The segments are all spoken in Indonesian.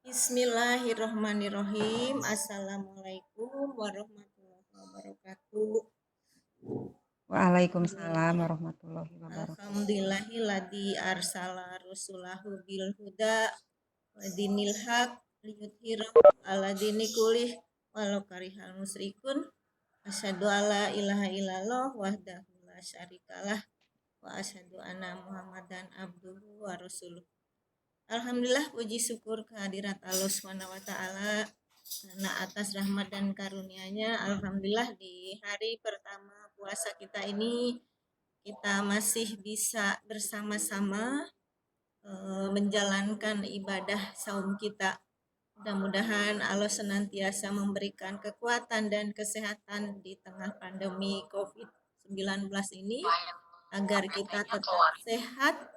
Bismillahirrahmanirrahim. Assalamualaikum warahmatullahi wabarakatuh. Waalaikumsalam warahmatullahi wabarakatuh. Alhamdulillahilladzi arsala rasulahu bil huda wa dinil haq liyudhhirahu ala dini kullih walau karihal musyrikun. Asyhadu alla ilaha illallah wahdahu la syarikalah wa asyhadu anna Muhammadan abduhu wa rasuluh. Alhamdulillah, puji syukur kehadirat Allah Subhanahu wa taala karena atas rahmat dan karunia-Nya. Alhamdulillah di hari pertama puasa kita ini kita masih bisa bersama-sama menjalankan ibadah saum kita. Mudah-mudahan Allah senantiasa memberikan kekuatan dan kesehatan di tengah pandemi COVID-19 ini agar kita tetap sehat,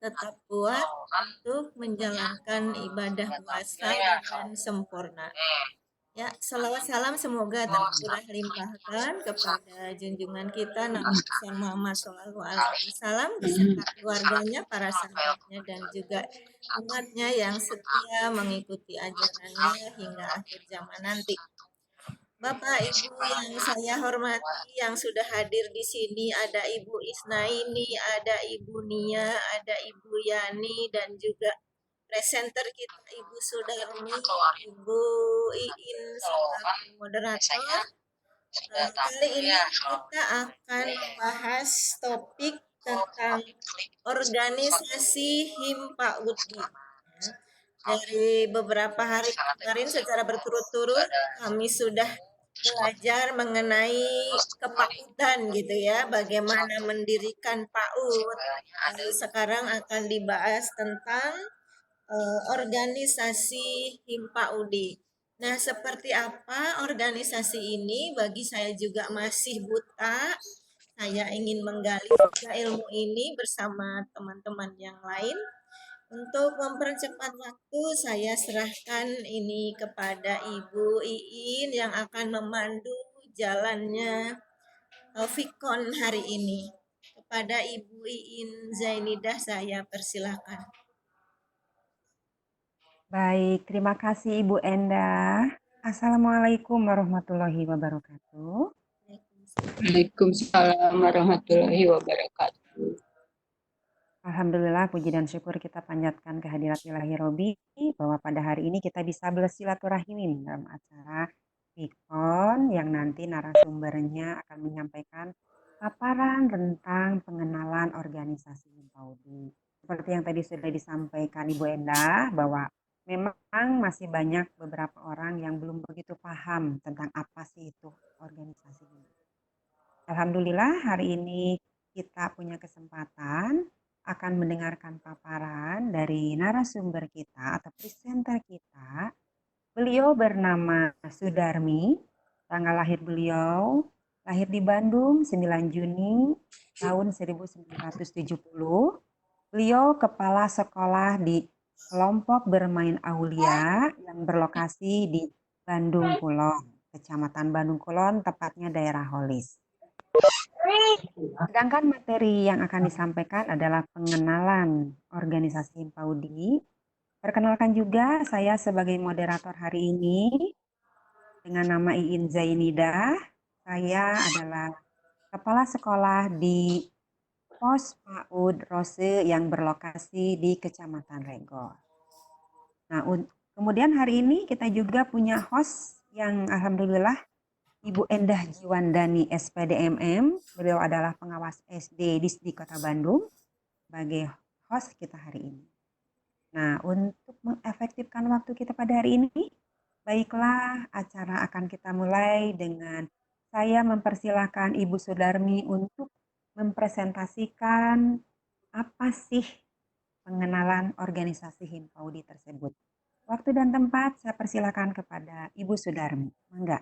tetap kuat untuk menjalankan ibadah puasa dengan sempurna. Ya, salawat salam semoga tercurah limpahkan kepada junjungan kita Nabi Muhammad SAW beserta keluarganya, para sahabatnya, dan juga umatnya yang setia mengikuti ajarannya hingga akhir zaman nanti. Bapak Ibu yang saya hormati yang sudah hadir di sini, ada Ibu Isnaini, ada Ibu Nia, ada Ibu Yani, dan juga presenter kita Ibu Sudarmi, Ibu Iin selaku moderator. Kali ini kita akan membahas topik tentang organisasi Himpa UDI. Dari beberapa hari kemarin secara berturut-turut kami sudah belajar mengenai kepaudan gitu ya, bagaimana mendirikan PAUD. Lalu sekarang akan dibahas tentang organisasi Himpa UDI. Nah, seperti apa organisasi ini? Bagi saya juga masih buta. Saya ingin menggali juga ilmu ini bersama teman-teman yang lain. Untuk mempercepat waktu, saya serahkan ini kepada Ibu Iin yang akan memandu jalannya Fikon hari ini. Kepada Ibu Iin Zainidah saya persilahkan. Baik, terima kasih Ibu Endah. Assalamualaikum warahmatullahi wabarakatuh. Waalaikumsalam warahmatullahi wabarakatuh. Alhamdulillah, puji dan syukur kita panjatkan kehadirat Ilahi Robi bahwa pada hari ini kita bisa bersilaturahim dalam acara Fikon yang nanti narasumbernya akan menyampaikan paparan tentang pengenalan organisasi Himpa UDI. Seperti yang tadi sudah disampaikan Ibu Endah bahwa memang masih banyak beberapa orang yang belum begitu paham tentang apa sih itu organisasi ini. Alhamdulillah hari ini kita punya kesempatan akan mendengarkan paparan dari narasumber kita atau presenter kita. Beliau bernama Sudarmi, tanggal lahir beliau lahir di Bandung 9 Juni tahun 1970. Beliau kepala sekolah di kelompok bermain Aulia yang berlokasi di Bandung Kulon, Kecamatan Bandung Kulon, tepatnya daerah Holis. Sedangkan materi yang akan disampaikan adalah pengenalan organisasi Himpa UDI. Perkenalkan juga saya sebagai moderator hari ini dengan nama Iin Zainidah. Saya adalah kepala sekolah di Pos PAUD Rose yang berlokasi di Kecamatan Regol. Nah, kemudian hari ini kita juga punya host yang alhamdulillah Ibu Endah Jiwandani SPDMM. Beliau adalah pengawas SD di Kota Bandung sebagai host kita hari ini. Nah, untuk mengefektifkan waktu kita pada hari ini, baiklah acara akan kita mulai dengan saya mempersilahkan Ibu Sudarmi untuk mempresentasikan apa sih pengenalan organisasi Himpa UDI tersebut. Waktu dan tempat saya persilakan kepada Ibu Sudarmi. Mangga.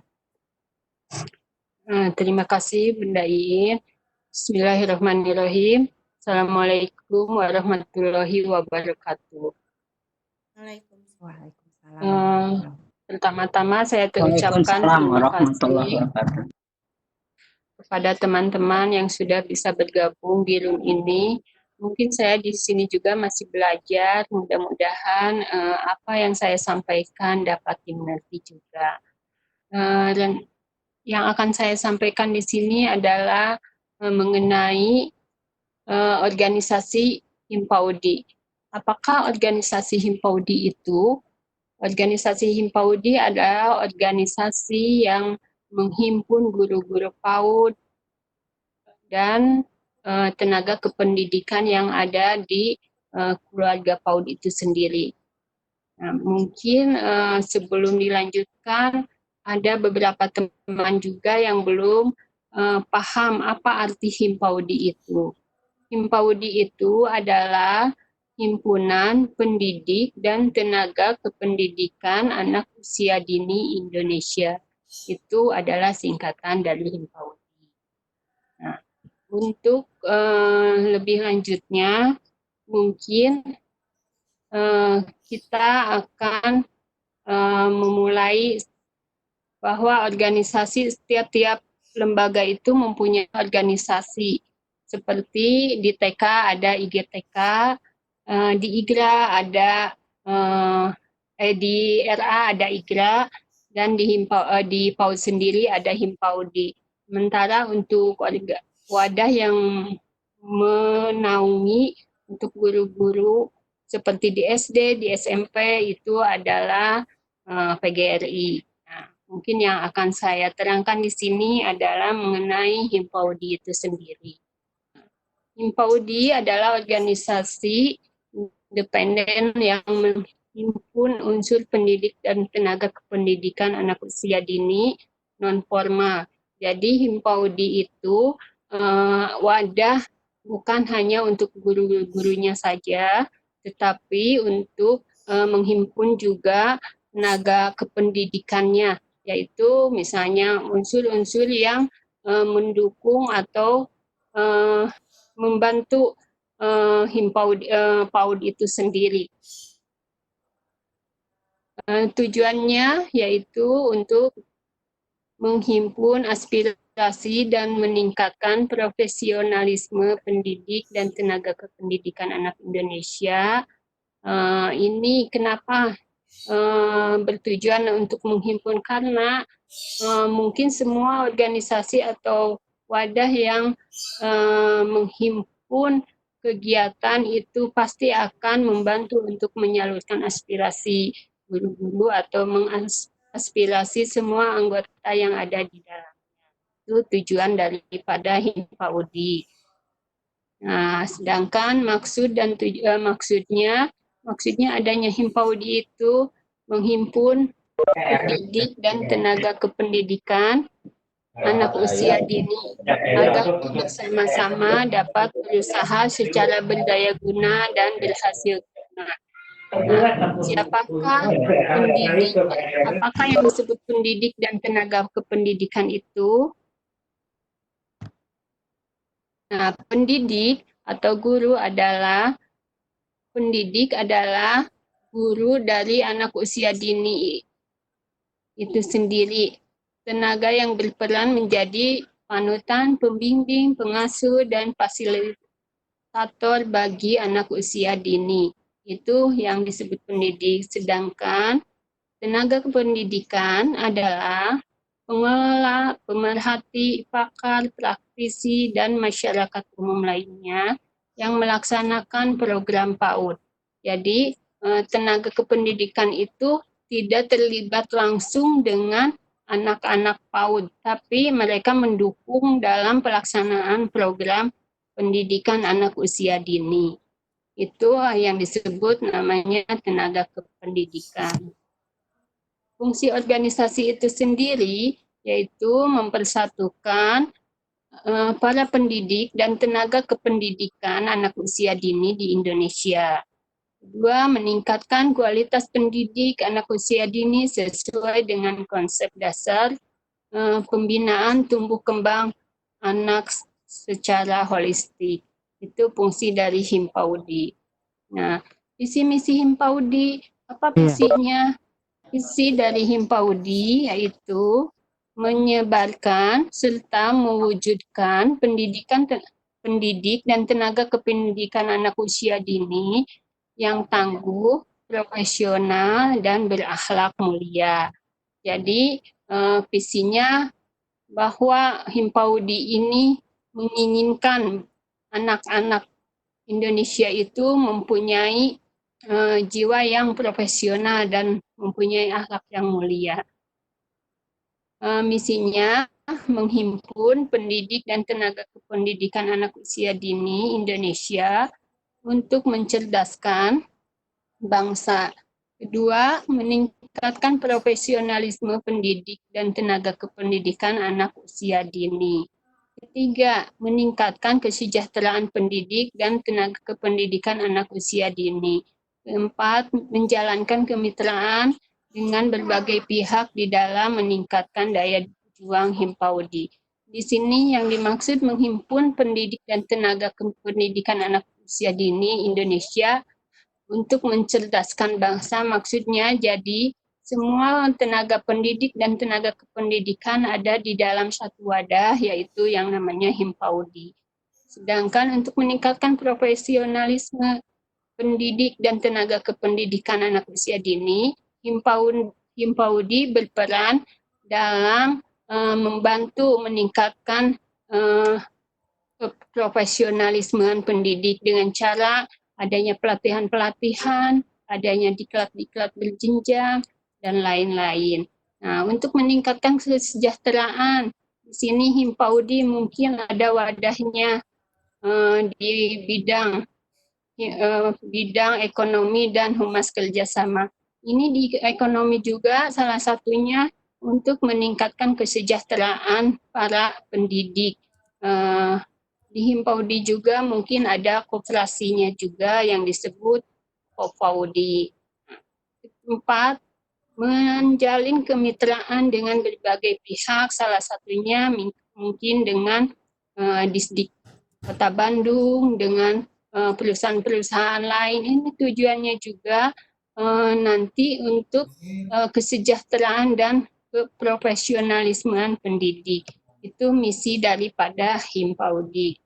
Terima kasih Bunda Iin. Bismillahirrahmanirrahim. Assalamualaikum warahmatullahi wabarakatuh. Waalaikumsalam. Pertama-tama saya terucapkan terima kasih kepada teman-teman yang sudah bisa bergabung di room ini mungkin saya di sini juga masih belajar. Mudah-mudahan apa yang saya sampaikan dapat dimengerti juga. Dan yang akan saya sampaikan di sini adalah mengenai organisasi Himpaudi. Apakah organisasi Himpaudi itu? Organisasi Himpaudi adalah organisasi yang menghimpun guru-guru PAUD dan tenaga kependidikan yang ada di keluarga PAUD itu sendiri. Nah, mungkin sebelum dilanjutkan, ada beberapa teman juga yang belum paham apa arti Himpaudi itu. Himpaudi itu adalah Himpunan Pendidik dan Tenaga Kependidikan Anak Usia Dini Indonesia. Itu adalah singkatan dari Himpaudi. Nah, untuk lebih lanjutnya, mungkin kita akan memulai bahwa organisasi setiap lembaga itu mempunyai organisasi. Seperti di TK ada IGTK, di IGRA ada di RA ada IGRA, dan di PAUD sendiri ada Himpaudi. Sementara untuk wadah yang menaungi untuk guru-guru seperti di SD, di SMP itu adalah PGRI. Nah, mungkin yang akan saya terangkan di sini adalah mengenai Himpaudi itu sendiri. Himpaudi adalah organisasi independen yang menghimpun unsur pendidik dan tenaga kependidikan anak usia dini non-formal. Jadi Himpaudi itu wadah bukan hanya untuk guru-gurunya saja, tetapi untuk menghimpun juga tenaga kependidikannya, yaitu misalnya unsur-unsur yang mendukung atau membantu PAUD itu sendiri. Tujuannya yaitu untuk menghimpun aspirasi dan meningkatkan profesionalisme pendidik dan tenaga kependidikan anak Indonesia. Ini kenapa bertujuan untuk menghimpun, karena mungkin semua organisasi atau wadah yang menghimpun kegiatan itu pasti akan membantu untuk menyalurkan aspirasi guru-guru atau mengaspirasi semua anggota yang ada di dalam. Itu tujuan daripada Himpaudi. Nah, sedangkan maksud dan maksudnya adanya Himpaudi itu menghimpun pendidik dan tenaga kependidikan anak usia dini agar bersama-sama dapat berusaha secara berdaya guna dan berhasil guna. Nah, siapakah pendidik? Apakah yang disebut pendidik dan tenaga kependidikan itu? Nah, pendidik atau guru adalah guru dari anak usia dini itu sendiri. Tenaga yang berperan menjadi panutan, pembimbing, pengasuh, dan fasilitator bagi anak usia dini. Itu yang disebut pendidik. Sedangkan tenaga kependidikan adalah pengelola, pemerhati, pakar, praktisi, dan masyarakat umum lainnya yang melaksanakan program PAUD. Jadi, tenaga kependidikan itu tidak terlibat langsung dengan anak-anak PAUD, tapi mereka mendukung dalam pelaksanaan program pendidikan anak usia dini. Itu yang disebut namanya tenaga kependidikan. Fungsi organisasi itu sendiri yaitu mempersatukan para pendidik dan tenaga kependidikan anak usia dini di Indonesia. Kedua, meningkatkan kualitas pendidik anak usia dini sesuai dengan konsep dasar pembinaan tumbuh kembang anak secara holistik. Itu fungsi dari Himpaudi. Nah, visi misi Himpaudi, apa visinya? Visi dari Himpaudi yaitu menyebarkan serta mewujudkan pendidikan pendidik dan tenaga kependidikan anak usia dini yang tangguh, profesional, dan berakhlak mulia. Jadi visinya bahwa Himpaudi ini menginginkan anak-anak Indonesia itu mempunyai jiwa yang profesional dan mempunyai akhlak yang mulia. Misinya menghimpun pendidik dan tenaga kependidikan anak usia dini Indonesia untuk mencerdaskan bangsa. Kedua, meningkatkan profesionalisme pendidik dan tenaga kependidikan anak usia dini. Ketiga, meningkatkan kesejahteraan pendidik dan tenaga kependidikan anak usia dini. Keempat, menjalankan kemitraan dengan berbagai pihak di dalam meningkatkan daya juang Himpaudi. Di sini yang dimaksud menghimpun pendidik dan tenaga kependidikan anak usia dini Indonesia untuk mencerdaskan bangsa, maksudnya jadi semua tenaga pendidik dan tenaga kependidikan ada di dalam satu wadah, yaitu yang namanya Himpaudi. Sedangkan untuk meningkatkan profesionalisme pendidik dan tenaga kependidikan anak usia dini, Himpaudi berperan dalam membantu meningkatkan profesionalisme pendidik dengan cara adanya pelatihan-pelatihan, adanya diklat-diklat berjenjang, dan lain-lain. Nah, untuk meningkatkan kesejahteraan, di sini Himpaudi mungkin ada wadahnya di bidang ekonomi dan humas kerjasama. Ini di ekonomi juga salah satunya untuk meningkatkan kesejahteraan para pendidik. Di Himpaudi juga mungkin ada koperasinya juga yang disebut Kopaudi. Empat, menjalin kemitraan dengan berbagai pihak, salah satunya mungkin dengan Disdik Kota Bandung, dengan perusahaan-perusahaan lain. Ini tujuannya juga nanti untuk kesejahteraan dan keprofesionalismean pendidik. Itu misi daripada Himpaudi.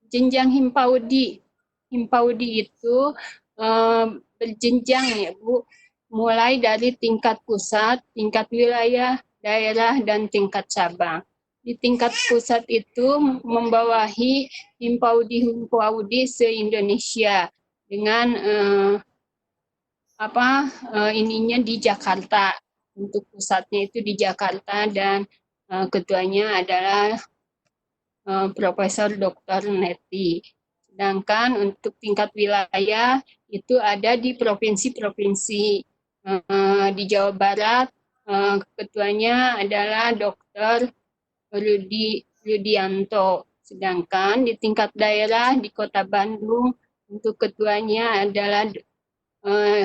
Jenjang Himpaudi. Himpaudi itu berjenjang ya Bu, mulai dari tingkat pusat, tingkat wilayah, daerah, dan tingkat cabang. Di tingkat pusat itu membawahi Himpaudi se-Indonesia dengan ininya di Jakarta. Untuk pusatnya itu di Jakarta dan ketuanya adalah Profesor Dr. Neti. Sedangkan untuk tingkat wilayah itu ada di provinsi-provinsi. Di Jawa Barat ketuanya adalah Dr. Rudianto. Sedangkan di tingkat daerah di Kota Bandung untuk ketuanya adalah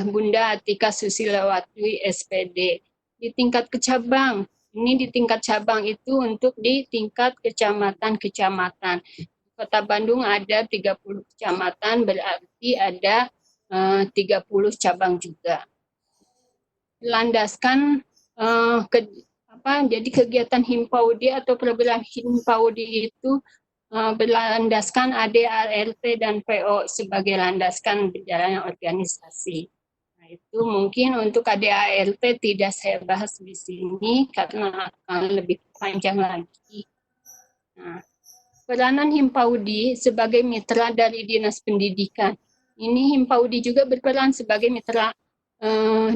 Bunda Atika Susilawati SPD. Di tingkat cabang, ini di tingkat cabang itu untuk di tingkat kecamatan-kecamatan. Kota Bandung ada 30 kecamatan, berarti ada 30 cabang juga. Landaskan jadi kegiatan Himpaudi atau program Himpaudi itu berlandaskan ADART dan PO sebagai landaskan berjalannya organisasi. Nah, itu mungkin untuk ADART tidak saya bahas di sini karena akan lebih panjang lagi. Nah, peranan Himpaudi sebagai mitra dari Dinas Pendidikan. Ini Himpaudi juga berperan sebagai mitra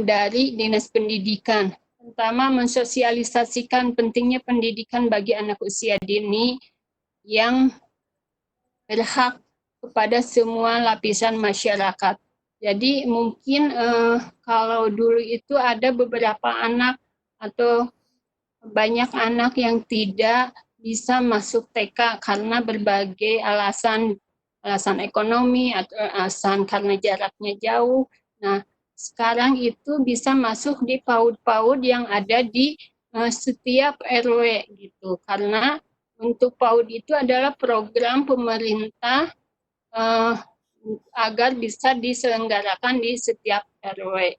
dari Dinas Pendidikan. Pertama, mensosialisasikan pentingnya pendidikan bagi anak usia dini yang berhak kepada semua lapisan masyarakat. Jadi mungkin kalau dulu itu ada beberapa anak atau banyak anak yang tidak bisa masuk TK karena berbagai alasan ekonomi atau alasan karena jaraknya jauh. Nah, sekarang itu bisa masuk di PAUD-PAUD yang ada di setiap RW gitu, karena untuk PAUD itu adalah program pemerintah agar bisa diselenggarakan di setiap RW.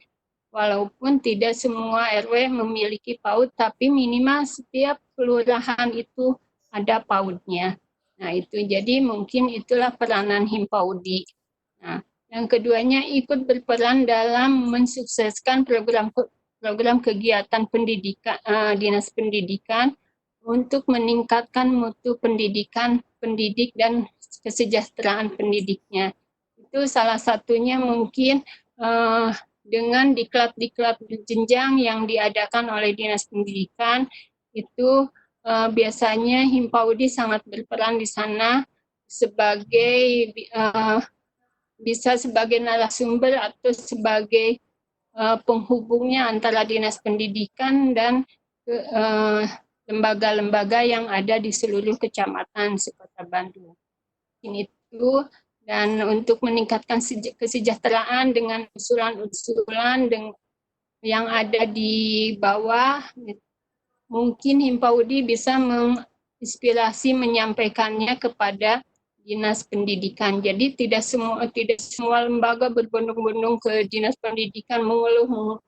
Walaupun tidak semua RW memiliki PAUD, tapi minimal setiap kelurahan itu ada PAUD-nya. Nah, itu jadi mungkin itulah peranan Himpaudi. Nah, yang keduanya ikut berperan dalam mensukseskan program kegiatan pendidikan Dinas Pendidikan untuk meningkatkan mutu pendidikan pendidik dan kesejahteraan pendidiknya. Itu salah satunya mungkin dengan diklat-diklat jenjang yang diadakan oleh Dinas Pendidikan itu biasanya Himpaudi sangat berperan di sana sebagai bisa sebagai narasumber atau sebagai penghubungnya antara Dinas Pendidikan dan lembaga-lembaga yang ada di seluruh kecamatan sekota Bandung. Ini itu dan untuk meningkatkan kesejahteraan dengan usulan-usulan yang ada di bawah, mungkin Himpaudi bisa menginspirasi menyampaikannya kepada Dinas Pendidikan. Jadi tidak semua lembaga berbondong-bondong ke Dinas Pendidikan mengeluh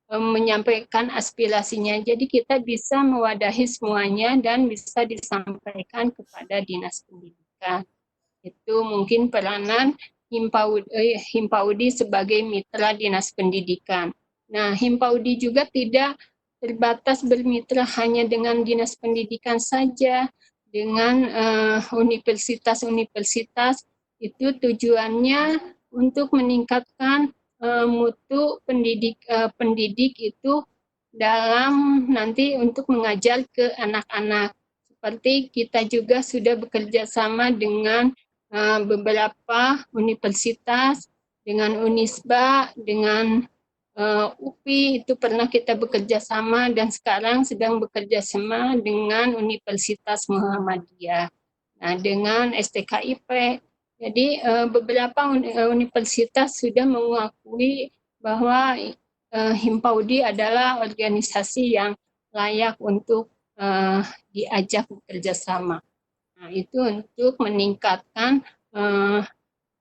menyampaikan aspirasinya. Jadi kita bisa mewadahi semuanya dan bisa disampaikan kepada Dinas Pendidikan. Itu mungkin peranan Himpaudi sebagai mitra Dinas Pendidikan. Nah, Himpaudi juga tidak terbatas bermitra hanya dengan Dinas Pendidikan saja, dengan universitas-universitas. Itu tujuannya untuk meningkatkan mutu pendidik itu dalam nanti untuk mengajar ke anak-anak. Seperti kita juga sudah bekerja sama dengan beberapa universitas, dengan Unisba, dengan UPI, itu pernah kita bekerja sama dan sekarang sedang bekerja sama dengan Universitas Muhammadiyah, nah, dengan STKIP. Jadi beberapa universitas sudah mengakui bahwa Himpaudi adalah organisasi yang layak untuk diajak bekerja sama. Nah, itu untuk meningkatkan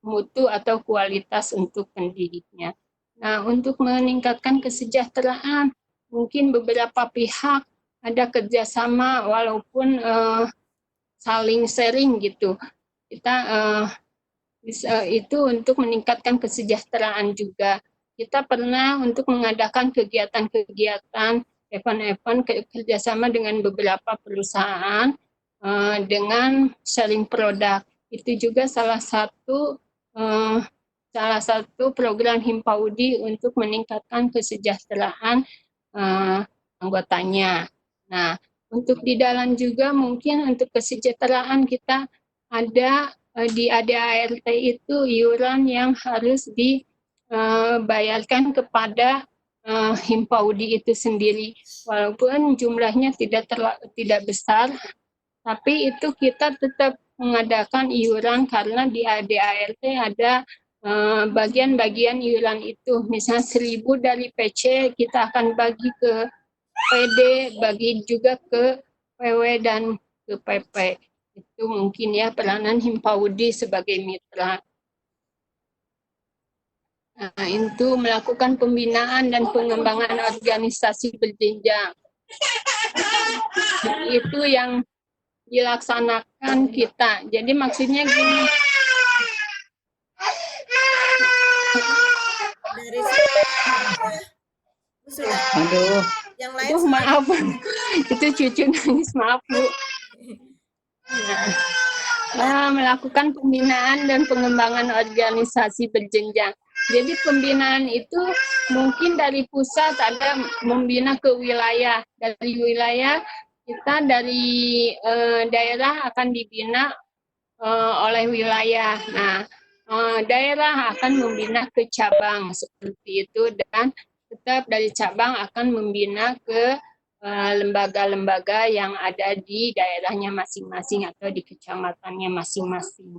mutu atau kualitas untuk pendidiknya. Nah, untuk meningkatkan kesejahteraan, mungkin beberapa pihak ada kerjasama walaupun saling sharing gitu. Kita bisa itu untuk meningkatkan kesejahteraan juga. Kita pernah untuk mengadakan kegiatan-kegiatan event-event kerjasama dengan beberapa perusahaan dengan sharing produk. Itu juga salah satu program Himpaudi untuk meningkatkan kesejahteraan anggotanya. Nah, untuk di dalam juga mungkin untuk kesejahteraan kita ada di ADART itu iuran yang harus dibayarkan kepada Himpaudi itu sendiri. Walaupun jumlahnya tidak besar, tapi itu kita tetap mengadakan iuran karena di ADART ada bagian-bagian iuran itu. Misalnya 1.000 dari PC kita akan bagi ke PD, bagi juga ke PW dan ke PP. Itu mungkin ya peranan Himpaudi sebagai mitra. Nah, itu melakukan pembinaan dan pengembangan organisasi berjenjang. Itu yang dilaksanakan kita. Jadi maksudnya gini. Dari sudah. Aduh. Yang lain Aduh, maaf. Itu cucu nangis, maaf Bu. Nah, melakukan pembinaan dan pengembangan organisasi berjenjang. Jadi pembinaan itu mungkin dari pusat ada membina ke wilayah. Dari wilayah kita dari daerah akan dibina oleh wilayah. Nah, daerah akan membina ke cabang seperti itu dan tetap dari cabang akan membina ke lembaga-lembaga yang ada di daerahnya masing-masing atau di kecamatannya masing-masing.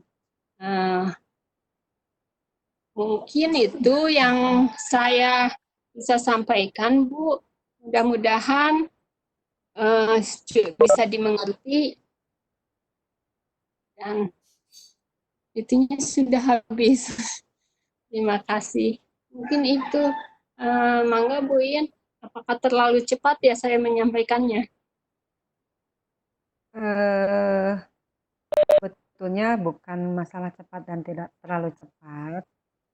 Mungkin itu yang saya bisa sampaikan, Bu. Mudah-mudahan bisa dimengerti dan itunya sudah habis. Terima kasih. Mungkin itu, mangga Bu Iin, apakah terlalu cepat ya saya menyampaikannya? sebetulnya bukan masalah cepat dan tidak terlalu cepat,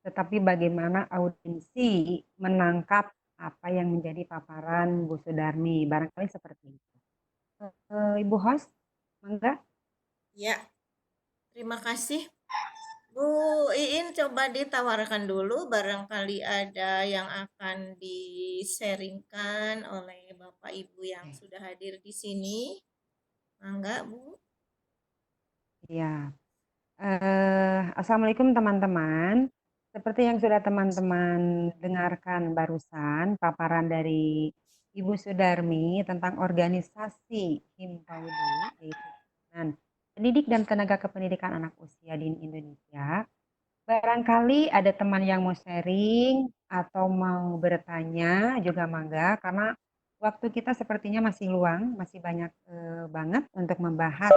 tetapi bagaimana audiensi menangkap apa yang menjadi paparan Bu Sudarmi, barangkali seperti itu. Ibu host, mangga. Ya, terima kasih. Bu Iin coba ditawarkan dulu, barangkali ada yang akan di-sharingkan oleh Bapak Ibu yang Oke. sudah hadir di sini. Mangga, Bu. Ya, Assalamualaikum teman-teman. Seperti yang sudah teman-teman dengarkan barusan, paparan dari Ibu Sudarmi tentang organisasi Himpaudi, yaitu Himpunan Pendidik dan Tenaga Kependidikan Anak Usia Dini Indonesia. Barangkali ada teman yang mau sharing atau mau bertanya juga mangga, karena waktu kita sepertinya masih luang, masih banyak banget untuk membahas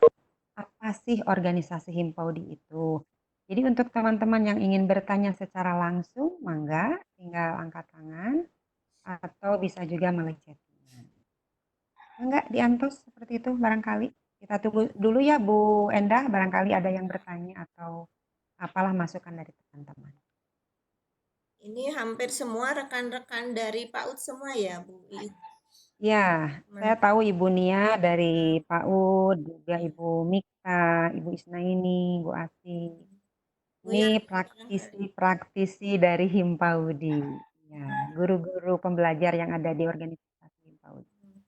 apa sih organisasi Himpaudi itu. Jadi untuk teman-teman yang ingin bertanya secara langsung, mangga tinggal angkat tangan atau bisa juga melalui chattingan. Mangga diantos seperti itu barangkali. Kita tunggu dulu ya Bu Endah, barangkali ada yang bertanya atau apalah masukan dari teman-teman. Ini hampir semua rekan-rekan dari PAUD semua ya, Bu Iin? Ya, saya Teman-teman. tahu Ibu Nia dari Ya, PAUD, juga ya. Ibu Mika, Ibu Isnaini, Bu Asi. Bu Ini Yani barangkali. praktisi-praktisi dari Himpaudi. Ya, guru-guru pembelajar yang ada di organisasi Himpaudi.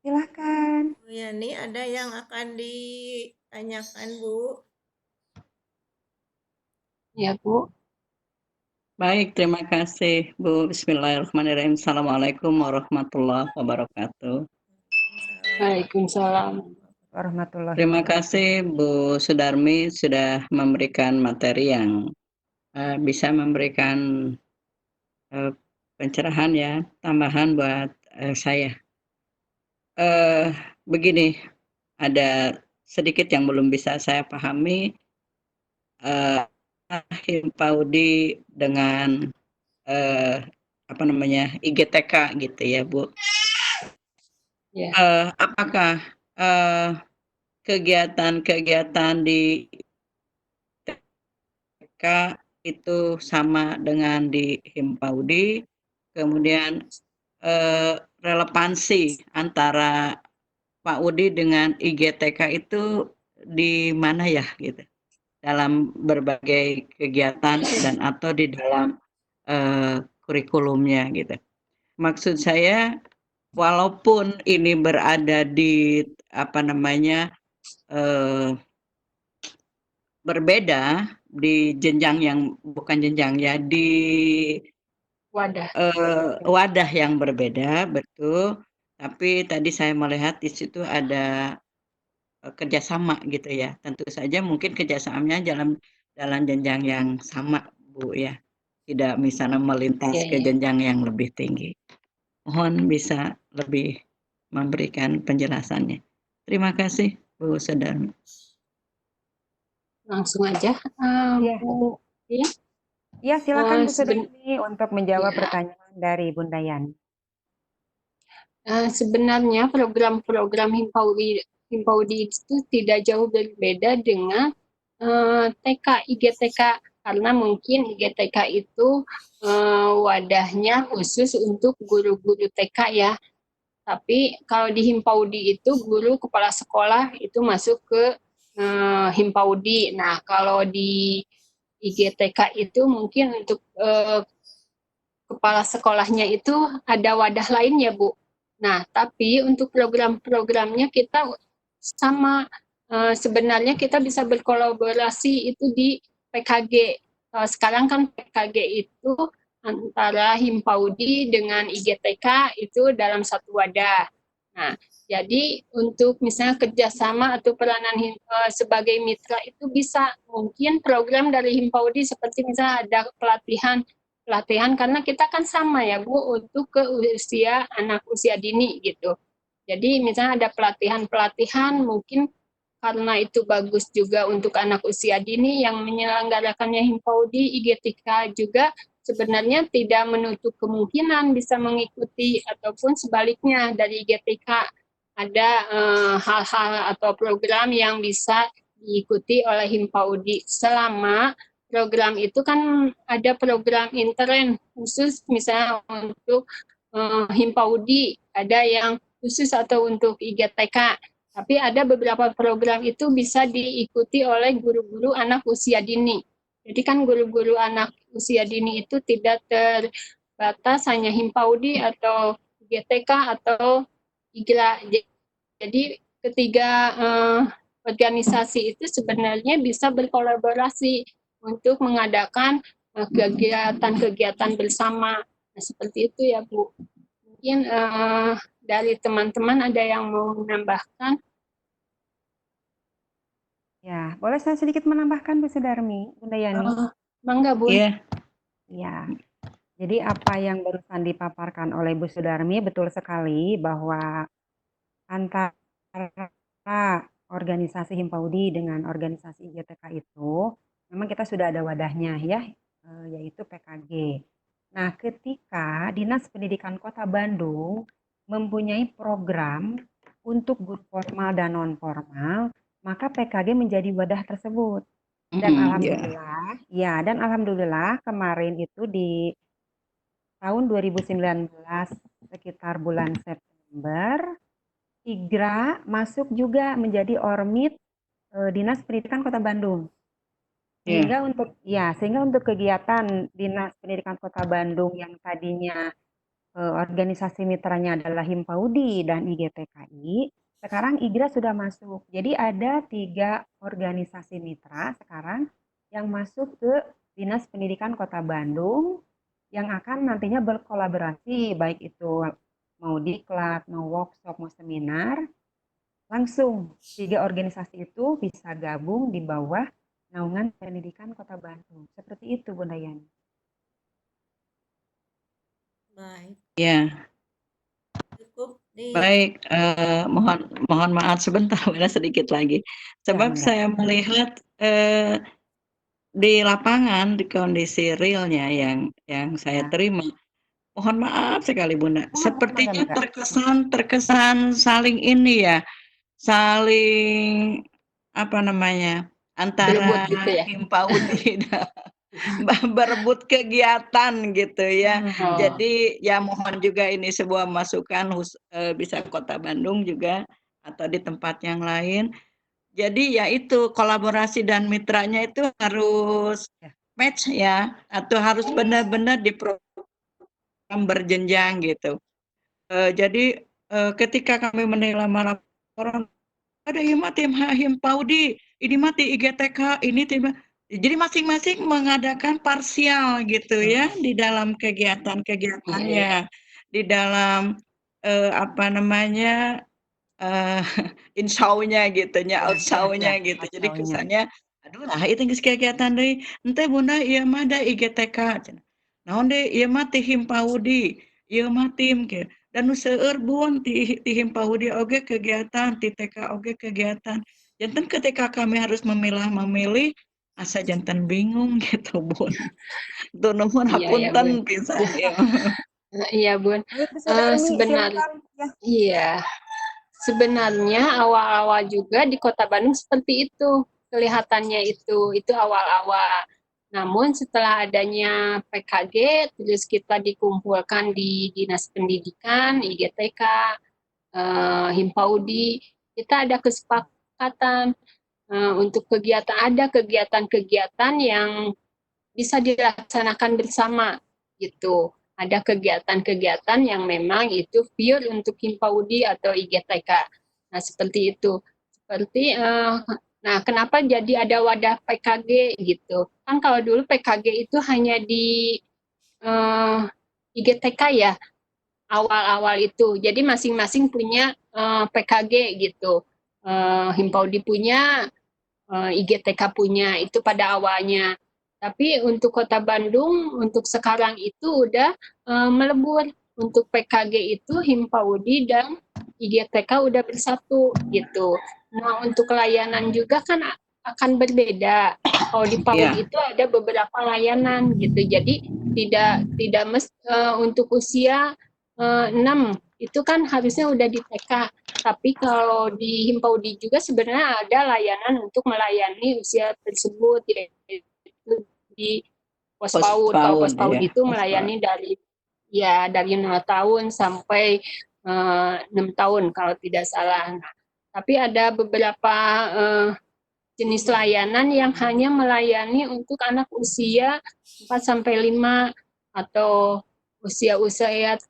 Silahkan. Bu Yani ada yang akan ditanyakan, Bu? Ya, Bu. Baik, terima kasih Bu. Bismillahirrahmanirrahim. Assalamualaikum warahmatullahi wabarakatuh. Waalaikumsalam. Warahmatullahi Terima wabarakatuh. kasih Bu Sudarmi sudah memberikan materi yang bisa memberikan pencerahan ya, tambahan buat saya. Begini, ada sedikit yang belum bisa saya pahami. Himpaudi dengan apa namanya IGTK gitu ya Bu. Ya. Apakah kegiatan-kegiatan di TK itu sama dengan di Himpaudi, kemudian relevansi antara PAUD dengan IGTK itu di mana ya gitu, dalam berbagai kegiatan dan atau di dalam kurikulumnya gitu. Maksud saya, walaupun ini berada di apa namanya berbeda di jenjang yang bukan jenjang ya, di Wadah. wadah yang berbeda, betul. Tapi tadi saya melihat di situ ada kerjasama gitu ya. Tentu saja mungkin kerjasamanya dalam jenjang yang sama, Bu ya. Tidak misalnya Ya, melintas ke ya. jenjang yang lebih tinggi. Mohon bisa lebih memberikan penjelasannya. Terima kasih, Bu Sudarmi. Langsung aja, Iya. Bu. Ya. Ya, silakan Bu Seben- Sudarmi untuk menjawab ya. pertanyaan dari Bunda Yani. Sebenarnya program-program Himpaudi itu tidak jauh berbeda dengan TK, IGTK, karena mungkin IGTK itu wadahnya khusus untuk guru-guru TK ya. Tapi kalau di Himpaudi itu guru kepala sekolah itu masuk ke Himpaudi. Nah, kalau di IGTK itu mungkin untuk kepala sekolahnya itu ada wadah lain ya, Bu. Nah, tapi untuk program-programnya kita sama. Sebenarnya kita bisa berkolaborasi itu di PKG. Sekarang kan PKG itu antara Himpaudi dengan IGTK itu dalam satu wadah. Nah, jadi untuk misalnya kerjasama atau peranan sebagai mitra itu bisa mungkin program dari Himpaudi seperti misalnya ada pelatihan karena kita kan sama ya Bu untuk ke usia anak usia dini gitu. Jadi misalnya ada pelatihan-pelatihan mungkin karena itu bagus juga untuk anak usia dini yang menyelenggarakannya Himpaudi, IGTK juga sebenarnya tidak menutup kemungkinan bisa mengikuti ataupun sebaliknya dari IGTK ada hal-hal atau program yang bisa diikuti oleh Himpaudi. Selama program itu kan ada program intern khusus misalnya untuk Himpaudi, ada yang khusus atau untuk IGTK. Tapi ada beberapa program itu bisa diikuti oleh guru-guru anak usia dini. Jadi kan guru-guru anak usia dini itu tidak terbatas hanya Himpaudi atau IGTK atau IGRA. Jadi ketiga organisasi itu sebenarnya bisa berkolaborasi untuk mengadakan kegiatan-kegiatan bersama. Nah, seperti itu ya Bu. Mungkin dari teman-teman ada yang mau menambahkan? Ya, boleh saya sedikit menambahkan Bu Sudarmi, Bunda Yani? Bangga Bu. Iya. Ya, jadi apa yang barusan dipaparkan oleh Bu Sudarmi betul sekali bahwa antara organisasi Himpaudi dengan organisasi IGTK itu memang kita sudah ada wadahnya ya, yaitu PKG. Nah, ketika Dinas Pendidikan Kota Bandung mempunyai program untuk guru formal dan non formal, maka PKG menjadi wadah tersebut. Dan alhamdulillah, ya, dan alhamdulillah kemarin itu di tahun 2019 sekitar bulan September, IGRA masuk juga menjadi Ormit Dinas Pendidikan Kota Bandung. Sehingga untuk kegiatan Dinas Pendidikan Kota Bandung yang tadinya organisasi mitranya adalah Himpaudi dan IGTKI, sekarang IGRA sudah masuk. Jadi ada 3 organisasi mitra sekarang yang masuk ke Dinas Pendidikan Kota Bandung yang akan nantinya berkolaborasi, baik itu mau diklat, mau workshop, mau seminar, langsung 3 organisasi itu bisa gabung di bawah naungan pendidikan Kota Bandung. Seperti itu, Bunda Yani. Baik, Ya, cukup di baik. Mohon maaf sebentar, Bunda, sedikit lagi. Ya, Sebab Bunda. saya melihat di lapangan, di kondisi realnya yang saya terima, mohon maaf sekali Bunda, sepertinya terkesan saling ini ya, saling apa namanya, antara Berebut gitu ya? Himpaudi dan berebut kegiatan gitu ya. Jadi ya mohon juga ini sebuah masukan bisa Kota Bandung juga atau di tempat yang lain. Jadi ya itu kolaborasi dan mitranya itu harus match ya, atau harus benar-benar di program berjenjang gitu. Jadi ketika kami menerima laporan ada tim Himpaudi, ini mati IGTK, ini tim. Jadi masing-masing mengadakan parsial gitu ya di dalam kegiatan-kegiatannya, di dalam apa namanya insaunya gitu nya, outsaunya gitu. Jadi kesannya, aduh lah itu geus kegiatan deui. Henteu Bunda ieu mah da IGTK cenah. Naon deui ieu mah ti Himpaudi, ieu mah tim ge. Dan nu seueur Bun ti Himpaudi oge kegiatan, ti TK oge kegiatan. Janten ketika kami harus memilah-memilih, asa janten bingung gitu Bun. Tuh nuhun hapunten pisan ieu. Iya Bun. Sebenarnya, iya. Sebenarnya awal-awal juga di Kota Bandung seperti itu, kelihatannya itu awal-awal. Namun setelah adanya PKG, terus kita dikumpulkan di Dinas Pendidikan, IGTK, Himpaudi, kita ada kesepakatan untuk kegiatan-kegiatan yang bisa dilaksanakan bersama gitu. Ada kegiatan-kegiatan yang memang itu pure untuk Himpaudi atau IGTK. Nah, seperti itu. Nah, kenapa jadi ada wadah PKG gitu? Kan kalau dulu PKG itu hanya di IGTK ya, awal-awal itu. Jadi masing-masing punya PKG gitu. Himpaudi punya, IGTK punya, itu pada awalnya. Tapi untuk Kota Bandung, untuk sekarang itu udah melebur. Untuk PKG itu Himpaudi dan IGTK udah bersatu gitu. Nah, untuk layanan juga kan akan berbeda. Kalau di PAUD itu ada beberapa layanan gitu. Jadi tidak untuk usia 6 itu kan harusnya udah di TK. Tapi kalau di Himpaudi juga sebenarnya ada layanan untuk melayani usia tersebut, yaitu di pos PAUD. Kalau pos PAUD ya, itu pos PAUD. melayani dari 0 tahun sampai 6 tahun kalau tidak salah. Nah, tapi ada beberapa jenis layanan yang hanya melayani untuk anak usia 4 sampai 5 atau usia-usia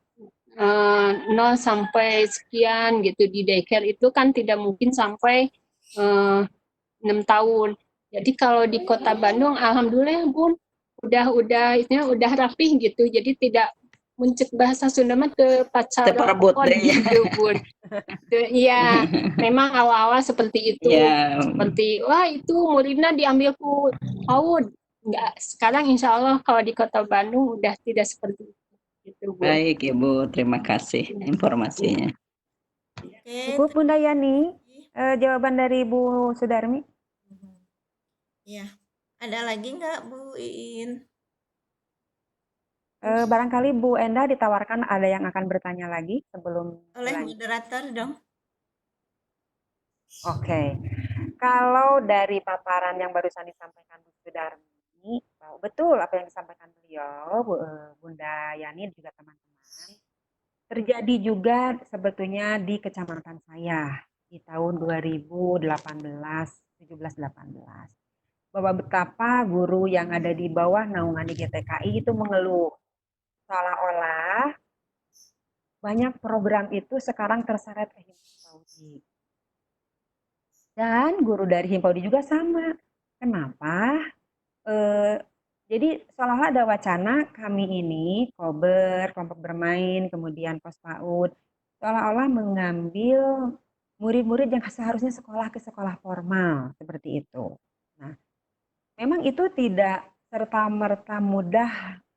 0 sampai sekian gitu. Di daycare itu kan tidak mungkin sampai 6 tahun. Jadi kalau di Kota Bandung, alhamdulillah Bun, udah rapih gitu. Jadi tidak muncul bahasa Sunda mah ke pacar Terperebut deh ya. gitu Bun. Iya, memang awal-awal seperti itu. Ya, Seperti, wah itu muridnya diambilku PAUD. Enggak, sekarang insya Allah kalau di Kota Bandung udah tidak seperti itu. Gitu, Bun. baik Ibu, terima kasih informasinya. Oke, Cukup Bunda Yani, jawaban dari Bu Sudarmi. ya. Ada lagi nggak Bu Iin? Barangkali Bu Enda ditawarkan ada yang akan bertanya lagi sebelum Oleh lanjut. moderator dong. Oke, kalau dari paparan yang barusan disampaikan Bu Sudarmi, betul apa yang disampaikan beliau, Bunda Yani dan juga teman-teman. Terjadi juga sebetulnya di kecamatan saya di tahun 2018, 17, 18. Bahwa betapa guru yang ada di bawah naungan IGTKI itu mengeluh seolah-olah banyak program itu sekarang terseret ke Himpaudi. Dan guru dari Himpaudi juga sama. Kenapa? Jadi seolah-olah ada wacana kami ini, Kober, kelompok bermain, kemudian pos PAUD, seolah-olah mengambil murid-murid yang seharusnya sekolah ke sekolah formal, seperti itu. Nah, memang itu tidak serta-merta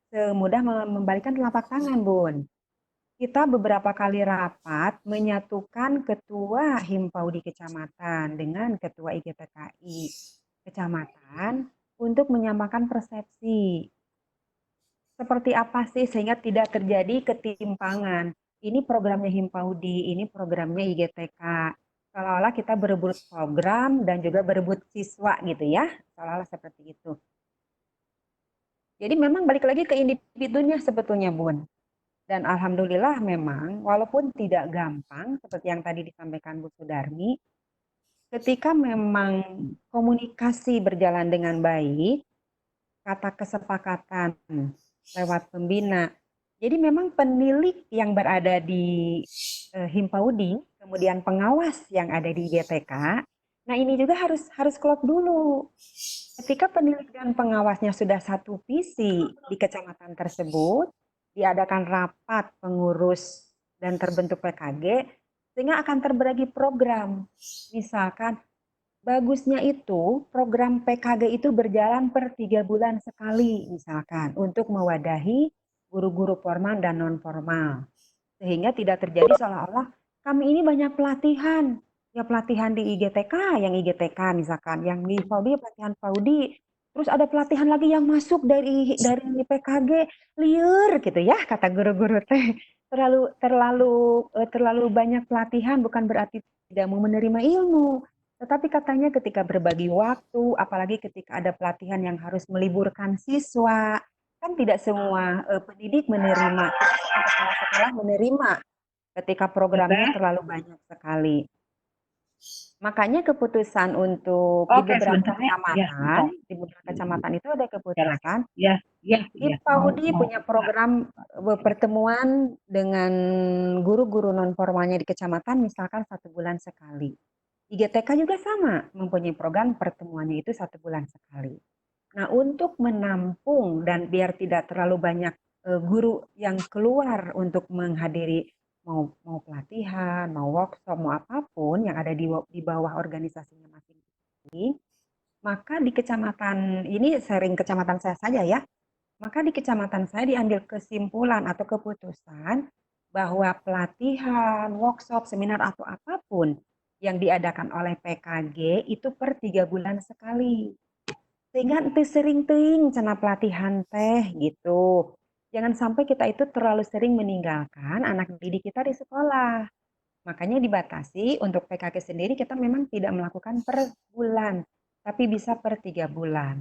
semudah membalikan telapak tangan, Bun. Kita beberapa kali rapat menyatukan ketua Himpaudi kecamatan dengan ketua IGTKI kecamatan untuk menyamakan persepsi. Seperti apa sih sehingga tidak terjadi ketimpangan. Ini programnya Himpaudi, ini programnya IGTK. Seolah-olah kita berebut program dan juga berebut siswa gitu ya. Seolah-olah seperti itu. Jadi memang balik lagi ke individunya sebetulnya Bun. Dan alhamdulillah memang walaupun tidak gampang seperti yang tadi disampaikan Bu Sudarmi, ketika memang komunikasi berjalan dengan baik, kata kesepakatan lewat pembina. Jadi memang penilik yang berada di Himpaudi, kemudian pengawas yang ada di GTK, nah ini juga harus klop dulu. Ketika penilik dan pengawasnya sudah satu visi di kecamatan tersebut, diadakan rapat pengurus dan terbentuk PKG, sehingga akan terbagi program. Misalkan, bagusnya itu program PKG itu berjalan per 3 bulan sekali, misalkan, untuk mewadahi guru-guru formal dan non-formal. Sehingga tidak terjadi seolah-olah kami ini banyak pelatihan. Ya pelatihan di IGTK, yang IGTK misalkan, yang di Paudi pelatihan Paudi, terus ada pelatihan lagi yang masuk dari PKG, liur gitu ya kata guru-guru teh. Terlalu banyak pelatihan bukan berarti tidak mau menerima ilmu. Tetapi katanya ketika berbagi waktu, apalagi ketika ada pelatihan yang harus meliburkan siswa, kan tidak semua pendidik menerima, tidak semua kepala sekolah menerima ketika programnya terlalu banyak sekali. Makanya keputusan untuk di beberapa kecamatan, di beberapa kecamatan itu ada keputusan, Himpaudi punya program pertemuan dengan guru-guru non formalnya di kecamatan, misalkan 1 bulan sekali. IGTK juga sama, mempunyai program pertemuannya itu 1 bulan sekali. Nah, untuk menampung dan biar tidak terlalu banyak guru yang keluar untuk menghadiri mau pelatihan, mau workshop, mau apapun yang ada di bawah organisasinya masing-masing, maka di kecamatan ini sering kecamatan saya saja ya, maka di kecamatan saya diambil kesimpulan atau keputusan bahwa pelatihan, workshop, seminar atau apapun yang diadakan oleh PKG itu per 3 bulan sekali. Sehingga ente sering ting cena pelatihan teh gitu. jangan sampai kita itu terlalu sering meninggalkan anak didik kita di sekolah. Makanya dibatasi untuk PKG sendiri kita memang tidak melakukan per bulan, tapi bisa per 3 bulan.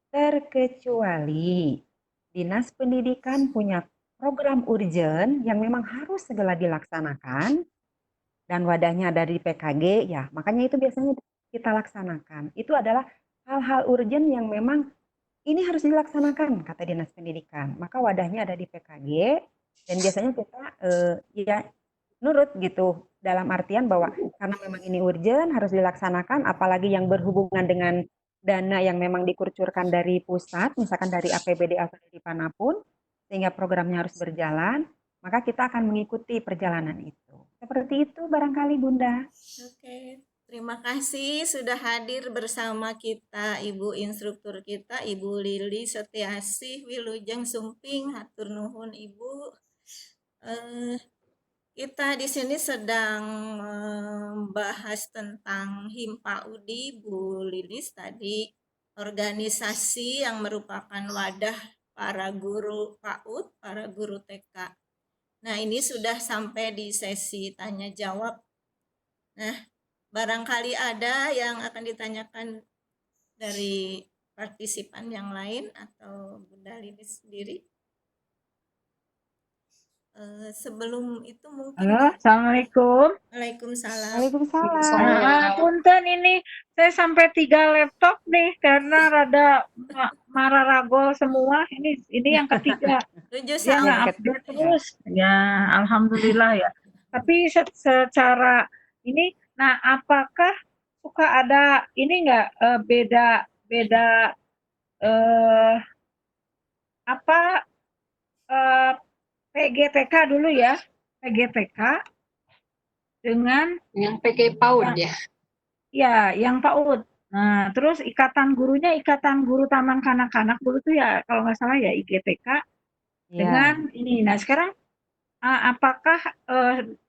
Terkecuali Dinas Pendidikan punya program urgent yang memang harus segera dilaksanakan dan wadahnya dari PKG, ya makanya itu biasanya kita laksanakan. Itu adalah hal-hal urgent yang memang ini harus dilaksanakan, kata Dinas Pendidikan. Maka wadahnya ada di PKG dan biasanya kita ya nurut gitu dalam artian bahwa karena memang ini urgent harus dilaksanakan, apalagi yang berhubungan dengan dana yang memang dikucurkan dari pusat, misalkan dari APBD atau dari manapun, sehingga programnya harus berjalan, maka kita akan mengikuti perjalanan itu. Seperti itu barangkali Bunda. Oke, terima kasih sudah hadir bersama kita Ibu instruktur kita Ibu Lili Setiasih Wilujeng Sumping. Hatur nuhun Ibu. Kita di sini sedang membahas tentang HIMPAUDI. Bu Lilis tadi organisasi yang merupakan wadah para guru PAUD, para guru TK. Nah, ini sudah sampai di sesi tanya jawab. Nah, barangkali ada yang akan ditanyakan dari partisipan yang lain atau Bunda Lilis sendiri. Sebelum itu mungkin Halo, Assalamualaikum. Waalaikumsalam. Waalaikumsalam. Punten ini saya sampai 3 laptop nih karena rada marah ragol semua. Ini yang ketiga. Tujuh Dia nggak saum. update terus. Ya, alhamdulillah ya. Tapi secara ini, nah apakah suka ada ini nggak beda apa PGTK dulu ya, PGTK dengan Yang PG PAUD ya. ya yang PAUD. Nah, terus ikatan gurunya ikatan guru taman kanak-kanak dulu tuh ya kalau nggak salah ya IGTK dengan ini. Nah, sekarang apakah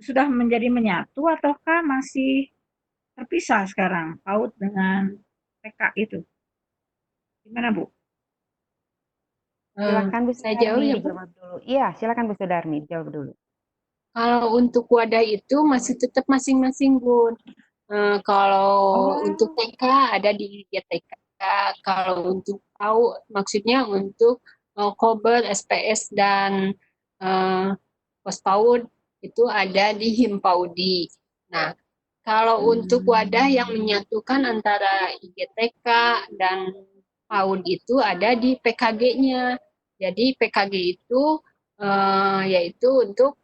sudah menjadi menyatu ataukah masih terpisah sekarang PAUD dengan TK itu? Gimana, Bu? Silakan Bu Saya jawab Sudarmi ya, Bu. dijawab dulu. Iya, silakan Bu Sudarmi jawab dulu. Kalau untuk wadah itu masih tetap masing-masing, Bun. Kalau untuk TK ada di GTK, kalau untuk PAUD maksudnya untuk Kober, SPS dan POSPAUD itu ada di HIMPAUDI. Nah, kalau untuk wadah yang menyatukan antara IGTK dan PAUD itu ada di PKG-nya. Jadi PKG itu yaitu untuk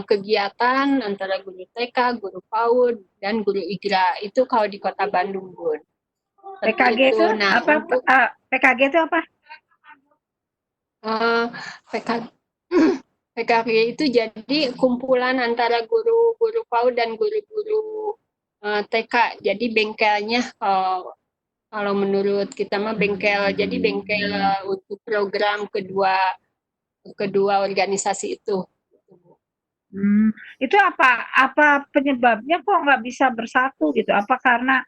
kegiatan antara guru TK, guru PAUD, dan guru IGRA. Itu kalau di Kota Bandung, Bun. PKG itu Nah, apa? untuk PKG itu apa? PKG, PKG itu jadi kumpulan antara guru-guru PAUD dan guru-guru TK. Jadi bengkelnya kalau menurut kita mah bengkel. Jadi bengkel untuk program kedua organisasi itu. Itu apa penyebabnya kok nggak bisa bersatu gitu? Apa karena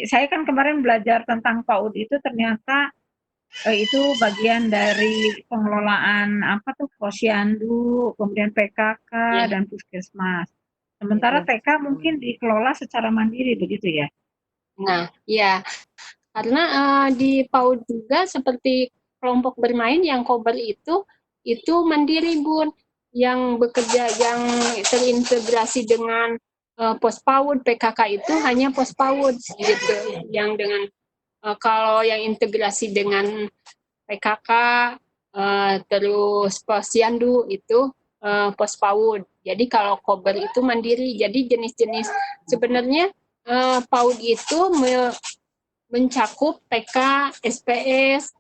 saya kan kemarin belajar tentang PAUD itu ternyata itu bagian dari pengelolaan apa tuh Posyandu, kemudian PKK dan Puskesmas. Sementara TK mungkin dikelola secara mandiri begitu ya? Nah, ya karena di PAUD juga seperti kelompok bermain yang Kober itu mandiri, Bun, yang bekerja yang terintegrasi dengan POSPAUD, PKK itu hanya POSPAUD gitu, yang dengan kalau yang integrasi dengan PKK terus Posyandu itu POSPAUD. Jadi kalau Kober itu mandiri. Jadi jenis-jenis sebenarnya PAUD itu mencakup TK, SPS,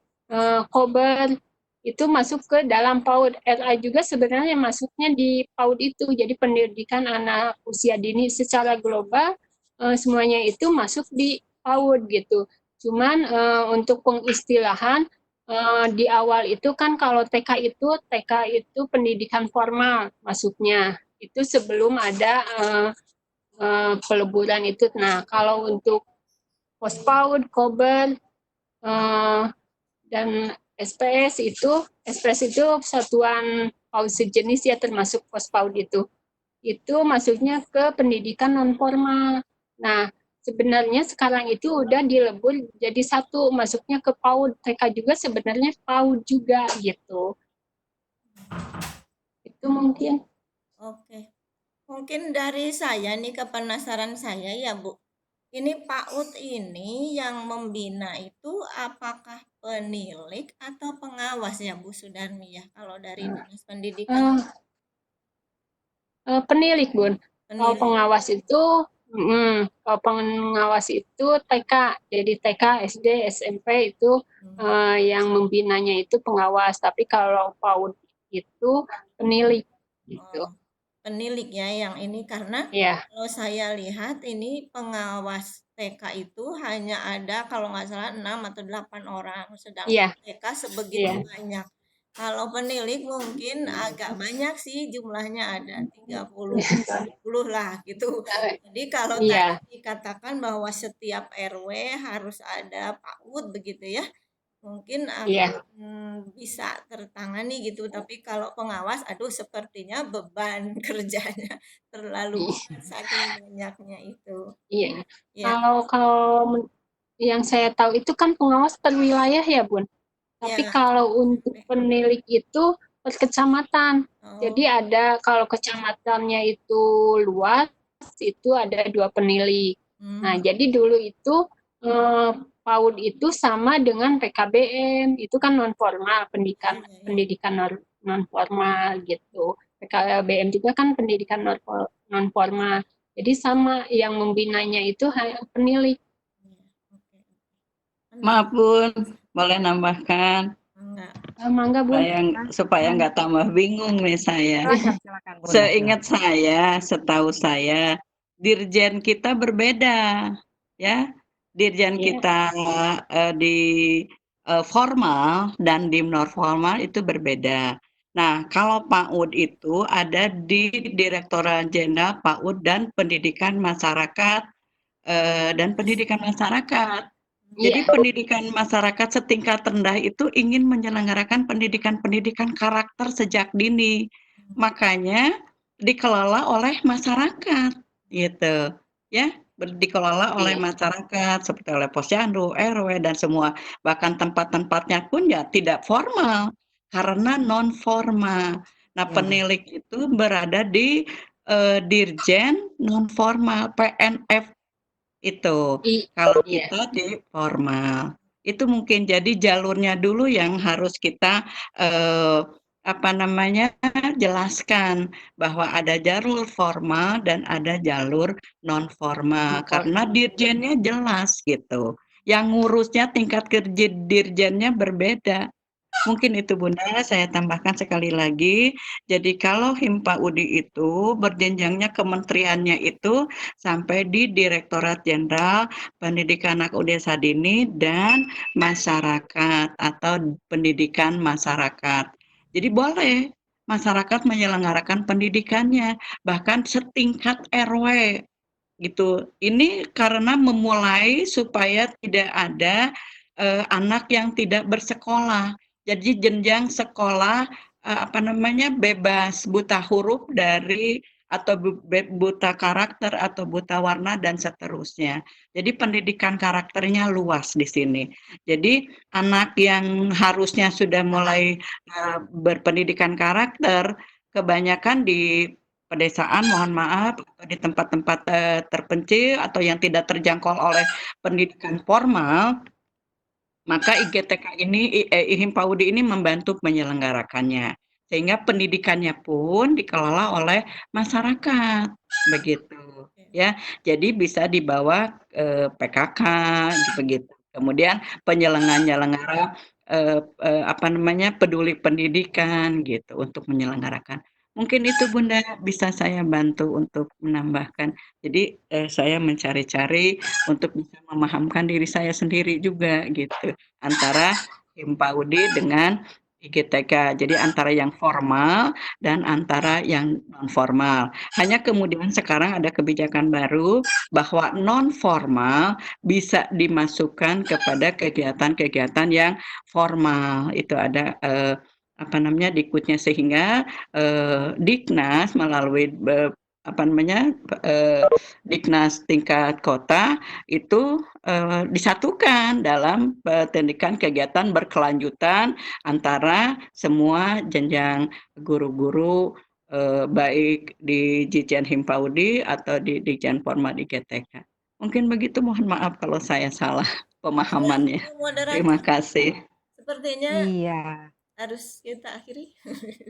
Kober itu masuk ke dalam PAUD. RA juga sebenarnya masuknya di PAUD itu. Jadi pendidikan anak usia dini secara global semuanya itu masuk di PAUD gitu. Cuman untuk pengistilahan di awal itu kan kalau TK itu pendidikan formal masuknya. Itu sebelum ada peleburan itu. Nah, kalau untuk POSPAUD, Kober, dan SPS itu satuan PAUD sejenis ya, termasuk POSPAUD itu. Itu masuknya ke pendidikan non formal. Nah, sebenarnya sekarang itu udah dilebur jadi satu, masuknya ke PAUD. TK juga sebenarnya PAUD juga gitu. Itu mungkin. Oke. Mungkin dari saya nih, kepenasaran saya ya Bu. Ini PAUD ini yang membina itu apakah penilik atau pengawas ya Bu Sudarmi ya? Kalau dari Dinas Pendidikan Eh, Penilik, Bun. Kalau penilik. pengawas itu TK. Jadi TK, SD, SMP itu yang membinanya itu pengawas. Tapi kalau PAUD itu penilik gitu. Oh, penilik ya yang ini, karena Iya, kalau saya lihat ini pengawas TK itu hanya ada kalau nggak salah 6 atau 8 orang, sedangkan iya, TK sebegitu iya, banyak. Kalau penilik mungkin agak banyak sih, jumlahnya ada 30, 40 lah gitu. Jadi kalau tadi iya, dikatakan bahwa setiap RW harus ada PAUD begitu ya, mungkin iya, akan bisa tertangani gitu. Tapi kalau pengawas, aduh sepertinya beban kerjanya terlalu berat saking banyaknya itu. iya. Ya, Kalau yang saya tahu itu kan pengawas per wilayah ya, Bun. ya. Tapi kalau untuk penilik itu per kecamatan. Oh, Jadi ada kalau kecamatannya itu luas, itu ada 2 penilik. Nah, hmm, jadi dulu itu eh, PAUD itu sama dengan PKBM, itu kan non formal, pendidikan iya, iya. pendidikan non formal gitu. PKBM juga kan pendidikan non formal. Jadi sama, yang membinanya itu penilik. Iya, oke. Menarik. Maaf Bun, boleh nambahkan Enggak. Mangga, Bun. supaya nggak tambah bingung nih saya. Silakan, silakan Bunda, Seingat silakan. saya, setahu saya, dirjen kita berbeda, ya. Dirjen Iya. kita di formal dan di non formal itu berbeda. Nah, kalau PAUD itu ada di Direktorat Jenderal PAUD dan Pendidikan Masyarakat dan Pendidikan Masyarakat. Jadi Iya, pendidikan masyarakat setingkat rendah itu ingin menyelenggarakan pendidikan-pendidikan karakter sejak dini. Makanya dikelola oleh masyarakat, gitu. Ya, dikelola oleh iya, masyarakat seperti oleh posyandu, RW dan semua. Bahkan tempat-tempatnya pun ya tidak formal karena non formal. Nah, Ya, penilik itu berada di Dirjen non formal PNF itu. i- Kalau iya, kita di formal. Itu mungkin jadi jalurnya dulu yang harus kita eh, apa namanya jelaskan bahwa ada jalur formal dan ada jalur non formal karena informal. dirjennya jelas gitu. Yang ngurusnya tingkat kerja dirjennya berbeda. Mungkin itu Bunda, saya tambahkan sekali lagi. Jadi kalau Himpa UDI itu berjenjangnya kementeriannya itu sampai di Direktorat Jenderal Pendidikan Anak Desa Dini dan Masyarakat atau Pendidikan Masyarakat. Jadi boleh masyarakat menyelenggarakan pendidikannya, bahkan setingkat RW gitu. Ini karena memulai supaya tidak ada anak yang tidak bersekolah. Jadi jenjang sekolah apa namanya bebas buta huruf dari atau buta karakter atau buta warna dan seterusnya. Jadi pendidikan karakternya luas di sini. Jadi anak yang harusnya sudah mulai berpendidikan karakter kebanyakan di pedesaan, mohon maaf, atau di tempat-tempat terpencil atau yang tidak terjangkau oleh pendidikan formal, maka IGTK ini, IHIMPAUDI ini membantu menyelenggarakannya. Sehingga pendidikannya pun dikelola oleh masyarakat, begitu. Ya, jadi bisa di bawah PKK, begitu. Kemudian penyelenggara apa namanya peduli pendidikan gitu untuk menyelenggarakan. Mungkin itu Bunda bisa saya bantu untuk menambahkan. Jadi saya mencari-cari untuk bisa memahamkan diri saya sendiri juga gitu antara Himpa UD dengan IGTK. Jadi antara yang formal dan antara yang non formal. Hanya kemudian sekarang ada kebijakan baru bahwa non formal bisa dimasukkan kepada kegiatan-kegiatan yang formal. Itu ada apa namanya dikutnya, sehingga Diknas melalui apa namanya Diknas tingkat kota itu disatukan dalam pendidikan kegiatan berkelanjutan antara semua jenjang guru-guru, baik di Ditjen Himpaudi atau di Ditjen Formal di GTK. Mungkin begitu, mohon maaf kalau saya salah pemahamannya. Ibu Terima moderator, kasih. sepertinya Iya. harus kita akhiri.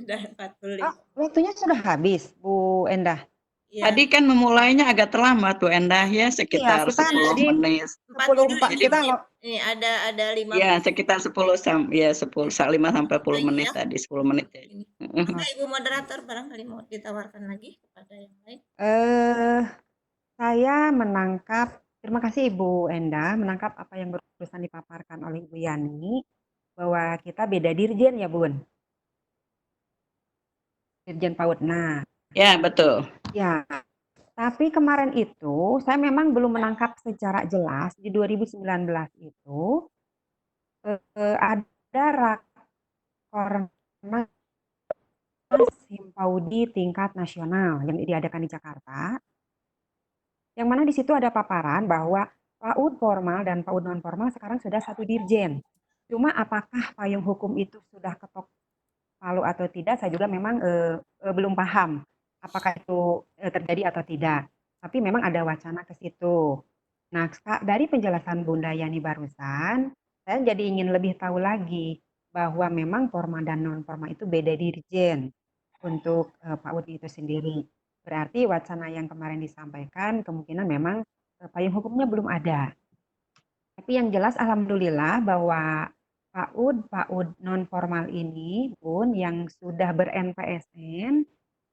Udah 45. Oh, waktunya sudah habis, Bu Endah. Ya, Tadi kan memulainya agak terlambat Bu Endah ya, Iya, sekitar kita 10 tadi menit. 47 10.4 ini kita menit. Ini ada 5 Ya, sekitar 5 sampai 10 lagi menit ya. tadi, 10 menit ya. Ini. Maka Ibu moderator barangkali mau ditawarkan lagi kepada yang lain. eh saya menangkap, terima kasih Ibu Endah, menangkap apa yang barusan dipaparkan oleh Ibu Yani, bahwa kita beda dirjen ya Bun, Dirjen PAUD. Nah, Ya, betul. ya, tapi kemarin itu saya memang belum menangkap secara jelas di 2019 itu ada rakornas Himpaudi tingkat nasional yang diadakan di Jakarta, yang mana di situ ada paparan bahwa PAUD formal dan PAUD non formal sekarang sudah satu dirjen. Cuma apakah payung hukum itu sudah ketok palu atau tidak, saya juga memang belum paham apakah itu terjadi atau tidak. Tapi memang ada wacana ke situ. Nah, dari penjelasan Bunda Yani barusan, saya jadi ingin lebih tahu lagi bahwa memang formal dan non formal itu beda dirjen untuk PAUD itu sendiri. Berarti wacana yang kemarin disampaikan kemungkinan memang payung hukumnya belum ada. Tapi yang jelas alhamdulillah bahwa PAUD non formal ini pun yang sudah ber-NPSN,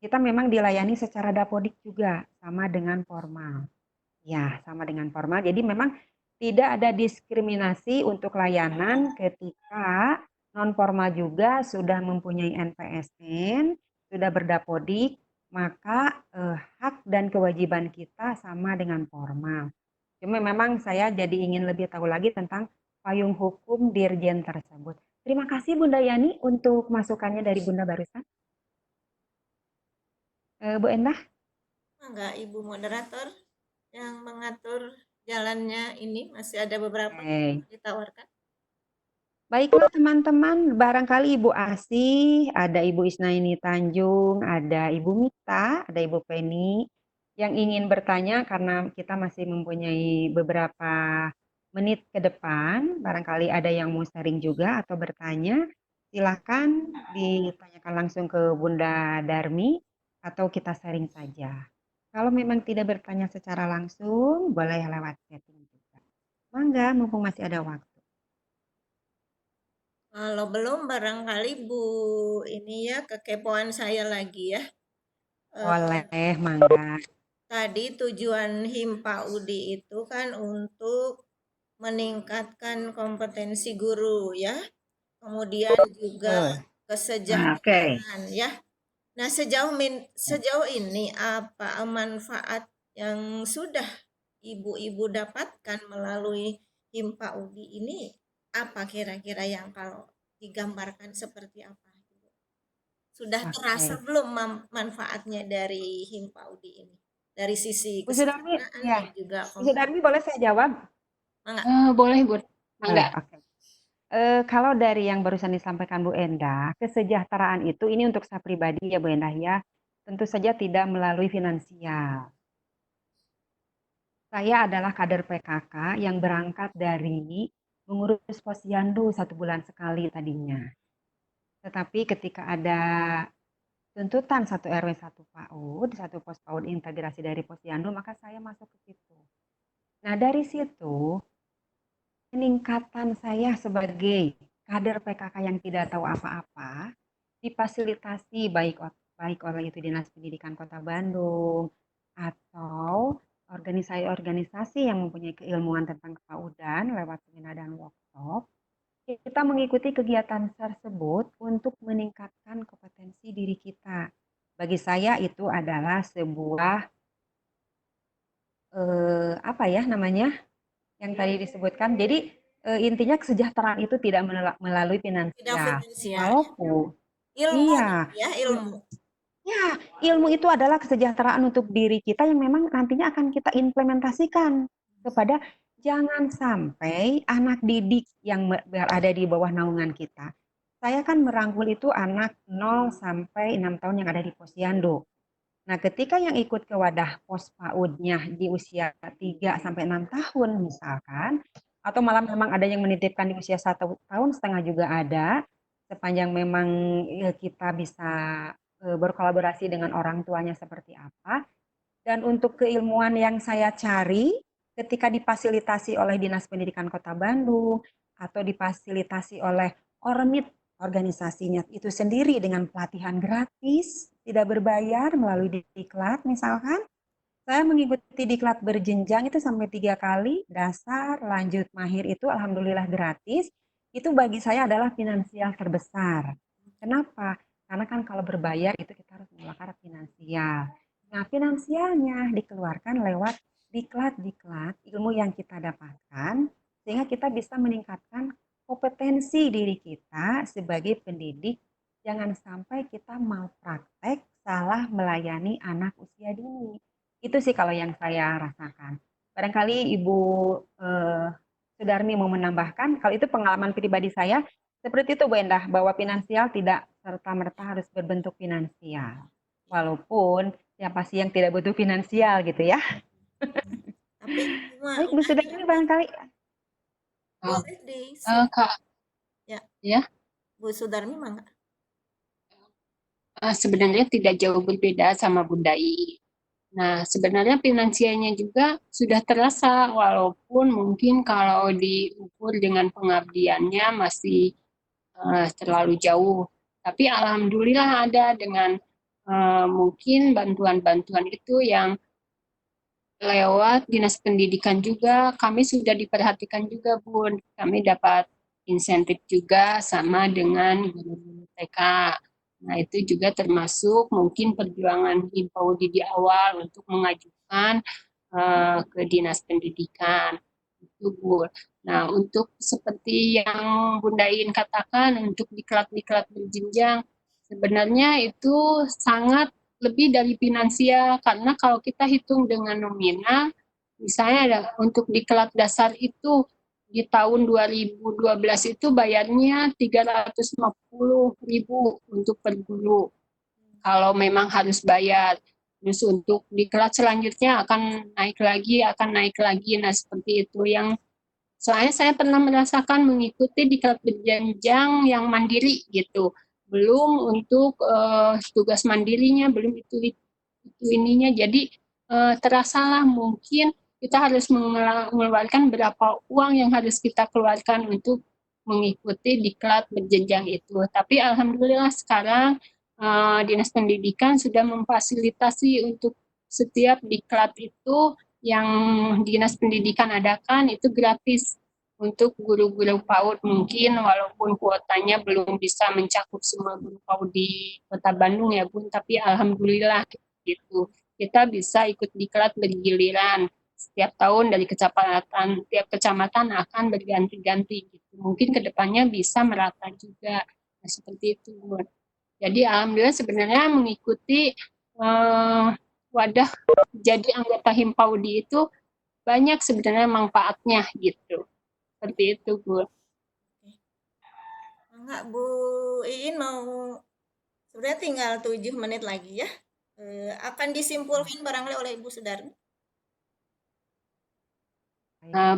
kita memang dilayani secara dapodik juga sama dengan formal. Ya, sama dengan formal. Jadi memang tidak ada diskriminasi untuk layanan ketika non formal juga sudah mempunyai NPSN, sudah berdapodik, maka hak dan kewajiban kita sama dengan formal. Cuma memang saya jadi ingin lebih tahu lagi tentang payung hukum dirjen tersebut. Terima kasih Bunda Yani untuk masukannya dari Bunda barusan. Bu Endah? Enggak, Ibu moderator yang mengatur jalannya ini masih ada beberapa Oke. ditawarkan. Baiklah teman-teman, barangkali Ibu Asih, ada Ibu Isnaini Tanjung, ada Ibu Mita, ada Ibu Penny yang ingin bertanya karena kita masih mempunyai beberapa menit ke depan. Barangkali ada yang mau sharing juga atau bertanya, silakan ditanyakan langsung ke Bunda Darmi atau kita sharing saja. Kalau memang tidak bertanya secara langsung, boleh lewat chatting juga. Mangga, mumpung masih ada waktu. Kalau belum barangkali Bu ini ya kekepoan saya lagi ya. Boleh, mangga. Tadi tujuan Himpaudi itu kan untuk meningkatkan kompetensi guru ya. Kemudian juga Betul. kesejahteraan ya. Nah, sejauh ini apa manfaat yang sudah ibu-ibu dapatkan melalui Himpaudi ini, apa kira-kira yang kalau digambarkan seperti apa? Sudah terasa Oke. belum manfaatnya dari Himpaudi ini? Dari sisi Bu Sudarmi, kesejahteraan ya. dan juga Bu Sudarmi boleh saya jawab? Mangga. Boleh, Bu. Mangga. Oke. Kalau dari yang barusan disampaikan Bu Endah, kesejahteraan itu ini untuk saya pribadi ya Bu Endah ya, tentu saja tidak melalui finansial. Saya adalah kader PKK yang berangkat dari mengurus posyandu 1 bulan sekali tadinya. Tetapi ketika ada tuntutan 1 RW 1 PAUD, 1 pos PAUD integrasi dari posyandu, maka saya masuk ke situ. Nah dari situ peningkatan saya sebagai kader PKK yang tidak tahu apa-apa difasilitasi baik oleh itu Dinas Pendidikan Kota Bandung atau organisasi-organisasi yang mempunyai keilmuan tentang kepaudan lewat seminar dan workshop. kita mengikuti kegiatan tersebut untuk meningkatkan kompetensi diri kita. Bagi saya itu adalah sebuah apa ya namanya yang tadi disebutkan. Jadi intinya kesejahteraan itu tidak melalui Tidak finansial. finansial. Walaupun Ilmu iya, ya, ilmu. ya ilmu itu adalah kesejahteraan untuk diri kita yang memang nantinya akan kita implementasikan kepada jangan sampai anak didik yang berada di bawah naungan kita. Saya kan merangkul itu anak 0 sampai 6 tahun yang ada di posyandu. Nah, ketika yang ikut ke wadah pos PAUD-nya di usia 3 sampai 6 tahun misalkan, atau malah memang ada yang menitipkan di usia 1,5 tahun juga ada, sepanjang memang kita bisa berkolaborasi dengan orang tuanya seperti apa. Dan untuk keilmuan yang saya cari, ketika difasilitasi oleh Dinas Pendidikan Kota Bandung, atau difasilitasi oleh Ormit organisasinya itu sendiri dengan pelatihan gratis, tidak berbayar melalui diklat misalkan, saya mengikuti diklat berjenjang itu sampai 3 kali, dasar, lanjut, mahir itu alhamdulillah gratis, itu bagi saya adalah finansial terbesar. Kenapa? Karena kan kalau berbayar itu kita harus mengeluarkan finansial. Nah, finansialnya dikeluarkan lewat diklat-diklat ilmu yang kita dapatkan, sehingga kita bisa meningkatkan kompetensi diri kita sebagai pendidik. Jangan sampai kita malpraktek salah melayani anak usia dini. Itu sih kalau yang saya rasakan. Barangkali Ibu Sudarmi mau menambahkan, kalau itu pengalaman pribadi saya, seperti itu Bu Endah, bahwa finansial tidak serta-merta harus berbentuk finansial. Walaupun siapa sih yang tidak butuh finansial gitu ya. Tapi cuma Baik, Bu Sudarmi barangkali. boleh Kak, ya. ya, Bu Sudarmi mangga. sebenarnya tidak jauh berbeda sama Bunda I. Nah, sebenarnya finansialnya juga sudah terasa, walaupun mungkin kalau diukur dengan pengabdiannya masih terlalu jauh. Tapi alhamdulillah ada dengan mungkin bantuan-bantuan itu yang lewat Dinas Pendidikan juga kami sudah diperhatikan juga, Bun. Kami dapat insentif juga sama dengan guru-guru TK. Nah, itu juga termasuk mungkin perjuangan Himpaudi di awal untuk mengajukan ke Dinas Pendidikan. Itu, Bu. Nah, untuk seperti yang Bunda In katakan, untuk diklat-diklat berjenjang, sebenarnya itu sangat lebih dari finansial, karena kalau kita hitung dengan nominal, misalnya ada untuk diklat dasar itu di tahun 2012 itu bayarnya 350.000 untuk per guru. Kalau memang harus bayar. Terus untuk diklat selanjutnya akan naik lagi. Nah, seperti itu yang soalnya saya pernah merasakan mengikuti diklat berjenjang yang mandiri gitu. Belum untuk tugas mandirinya, belum itu ininya. Jadi terasalah mungkin kita harus mengeluarkan berapa uang yang harus kita keluarkan untuk mengikuti diklat berjenjang itu. Tapi alhamdulillah sekarang Dinas Pendidikan sudah memfasilitasi untuk setiap diklat itu yang Dinas Pendidikan adakan itu gratis untuk guru-guru PAUD, mungkin walaupun kuotanya belum bisa mencakup semua guru PAUD di Kota Bandung ya Bun, tapi alhamdulillah gitu. Kita bisa ikut diklat bergiliran. Setiap tahun dari kecamatan, tiap kecamatan akan berganti-ganti gitu. Mungkin kedepannya bisa merata juga. Nah, seperti itu Bun. Jadi alhamdulillah sebenarnya mengikuti wadah jadi anggota Himpaudi itu banyak sebenarnya manfaatnya gitu. Seperti itu, Bu. Enggak, Bu Iin mau sebenarnya tinggal 7 menit lagi ya. Akan disimpulkan barangkali oleh Ibu Sudarmi.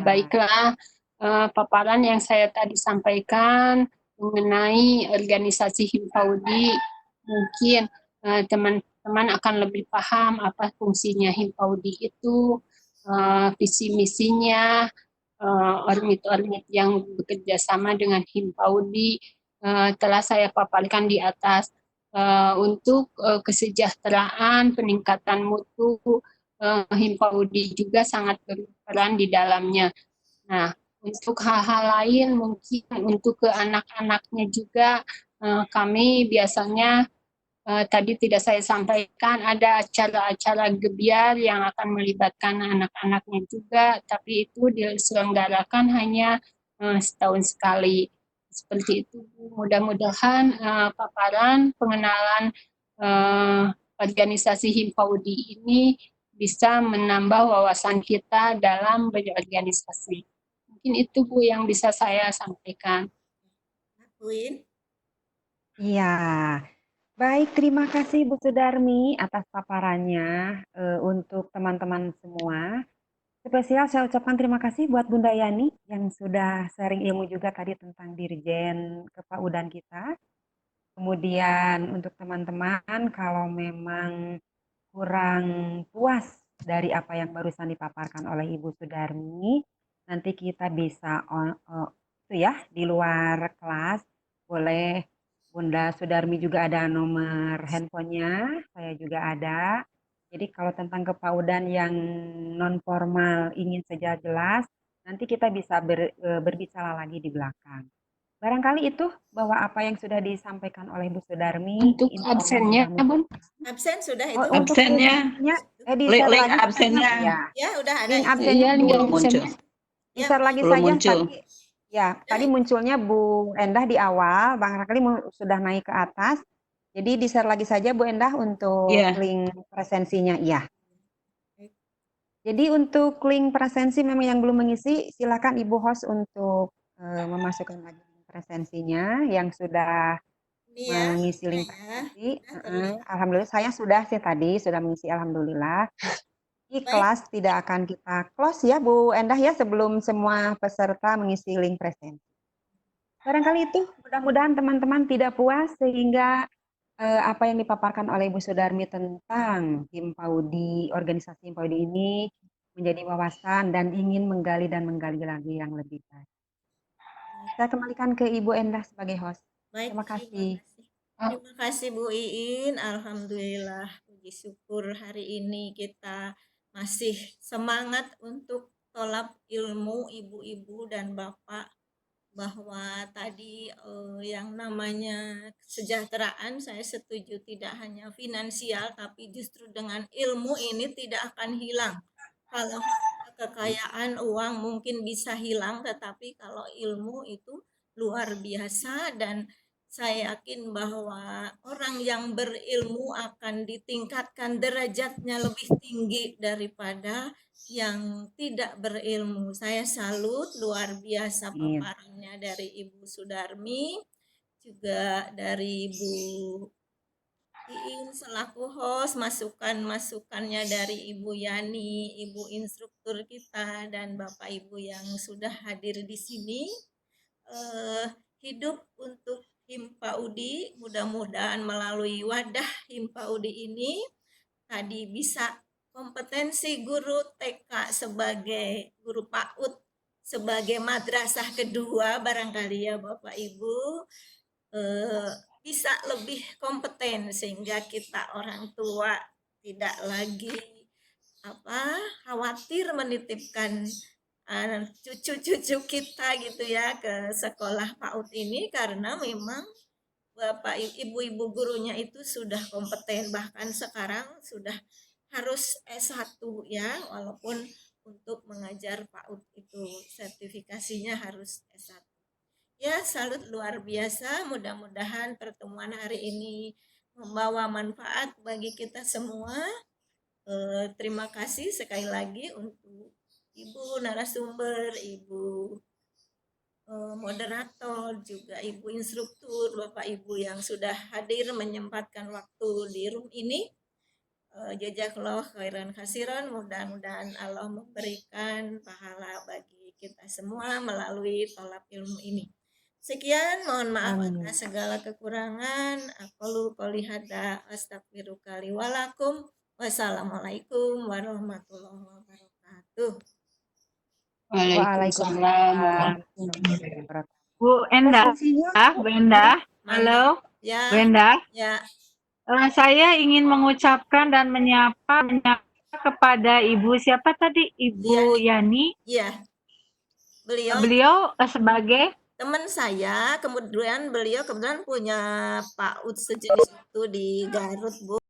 Baiklah, paparan yang saya tadi sampaikan mengenai organisasi Himpaudi, mungkin teman-teman akan lebih paham apa fungsinya Himpaudi itu, visi misinya, ormit-ormit yang bekerja sama dengan Himpaudi telah saya paparkan di atas. Untuk kesejahteraan, peningkatan mutu, Himpaudi juga sangat berperan di dalamnya. Nah, Untuk hal-hal lain mungkin untuk ke anak-anaknya juga kami biasanya tadi tidak saya sampaikan ada acara-acara gebiar yang akan melibatkan anak-anaknya juga, tapi itu diselenggarakan hanya setahun sekali. Seperti itu. Mudah-mudahan paparan pengenalan organisasi Himpaudi ini bisa menambah wawasan kita dalam berorganisasi. Mungkin itu Bu yang bisa saya sampaikan. Queen. Iya, baik, terima kasih Bu Sudarmi atas paparannya untuk teman-teman semua. Spesial saya ucapkan terima kasih buat Bunda Yani yang sudah sharing ilmu juga tadi tentang Dirjen Kepaudan kita. Kemudian untuk teman-teman kalau memang kurang puas dari apa yang barusan dipaparkan oleh Ibu Sudarmi, nanti kita bisa itu ya di luar kelas boleh Bunda Sudarmi juga ada nomor handphonenya, saya juga ada. Jadi kalau tentang kepaudan yang non formal ingin secara jelas, nanti kita bisa berbicara lagi di belakang. Barangkali itu bahwa apa yang sudah disampaikan oleh Bu Sudarmi, Untuk insya Allah absennya, mudah-mudahan. Bun? Absen sudah itu? Oh, untuk Absennya, di link share lagi absennya ya. Ya, udah ada. Link itu. absennya Iya, link belum muncul. absennya. di share lagi Belum saja muncul. tadi. Ya, tadi munculnya Bu Endah di awal, barangkali sudah naik ke atas. Jadi di share lagi saja Bu Endah untuk Iya. link presensinya. Iya. Jadi untuk link presensi memang yang belum mengisi, silakan Ibu host untuk memasukkan lagi link presensinya yang sudah Ini ya, mengisi link ya. presensi. Udah terlihat. Alhamdulillah saya sudah sih tadi sudah mengisi alhamdulillah. Di Baik. kelas tidak akan kita close ya Bu Endah ya sebelum semua peserta mengisi link presensi. Barangkali itu mudah-mudahan teman-teman tidak puas sehingga apa yang dipaparkan oleh Ibu Sudarmi tentang Himpaudi, organisasi Himpaudi ini menjadi wawasan dan ingin menggali lagi yang lebih baik. Saya kembalikan ke Ibu Endah sebagai host. Baik, Terima kasih. Terima kasih Bu Iin. Alhamdulillah, puji syukur hari ini kita masih semangat untuk tolab ilmu ibu-ibu dan bapak, bahwa tadi yang namanya kesejahteraan saya setuju tidak hanya finansial tapi justru dengan ilmu ini tidak akan hilang. Kalau kekayaan uang mungkin bisa hilang, tetapi kalau ilmu itu luar biasa, dan saya yakin bahwa orang yang berilmu akan ditingkatkan derajatnya lebih tinggi daripada yang tidak berilmu. Saya salut, luar biasa paparannya dari Ibu Sudarmi, juga dari Ibu Iin selaku host, masukan-masukannya dari Ibu Yani, Ibu instruktur kita, dan Bapak Ibu yang sudah hadir di sini. Hidup untuk Himpaudi, mudah-mudahan melalui wadah Himpaudi ini tadi bisa kompetensi guru TK sebagai guru PAUD, sebagai madrasah kedua barangkali ya Bapak Ibu, bisa lebih kompeten sehingga kita orang tua tidak lagi khawatir menitipkan cucu-cucu kita gitu ya ke sekolah PAUD ini, karena memang Bapak ibu-ibu gurunya itu sudah kompeten, bahkan sekarang sudah harus S1 ya, walaupun untuk mengajar PAUD itu sertifikasinya harus S1. Ya, salut luar biasa. Mudah-mudahan pertemuan hari ini membawa manfaat bagi kita semua. Terima kasih sekali lagi untuk Ibu narasumber, Ibu moderator, juga Ibu instruktur, Bapak Ibu yang sudah hadir menyempatkan waktu di room ini. Jazakallah khairan kasiran, mudah-mudahan Allah memberikan pahala bagi kita semua melalui tolab ilmu ini. Sekian, mohon maaf atas segala kekurangan. Aqulu qouli hadza astaghfiruka li wa lakum. Wassalamualaikum warahmatullahi wabarakatuh. Waalaikumsalam. Bu Endah, Bu Endah, halo, Ya, Bu Endah. ya. Saya ingin mengucapkan dan menyapa kepada Ibu siapa tadi? Ibu Yani. Iya. Beliau sebagai teman saya, kemudian beliau kebetulan punya PAUD sejenis itu di Garut, Bu.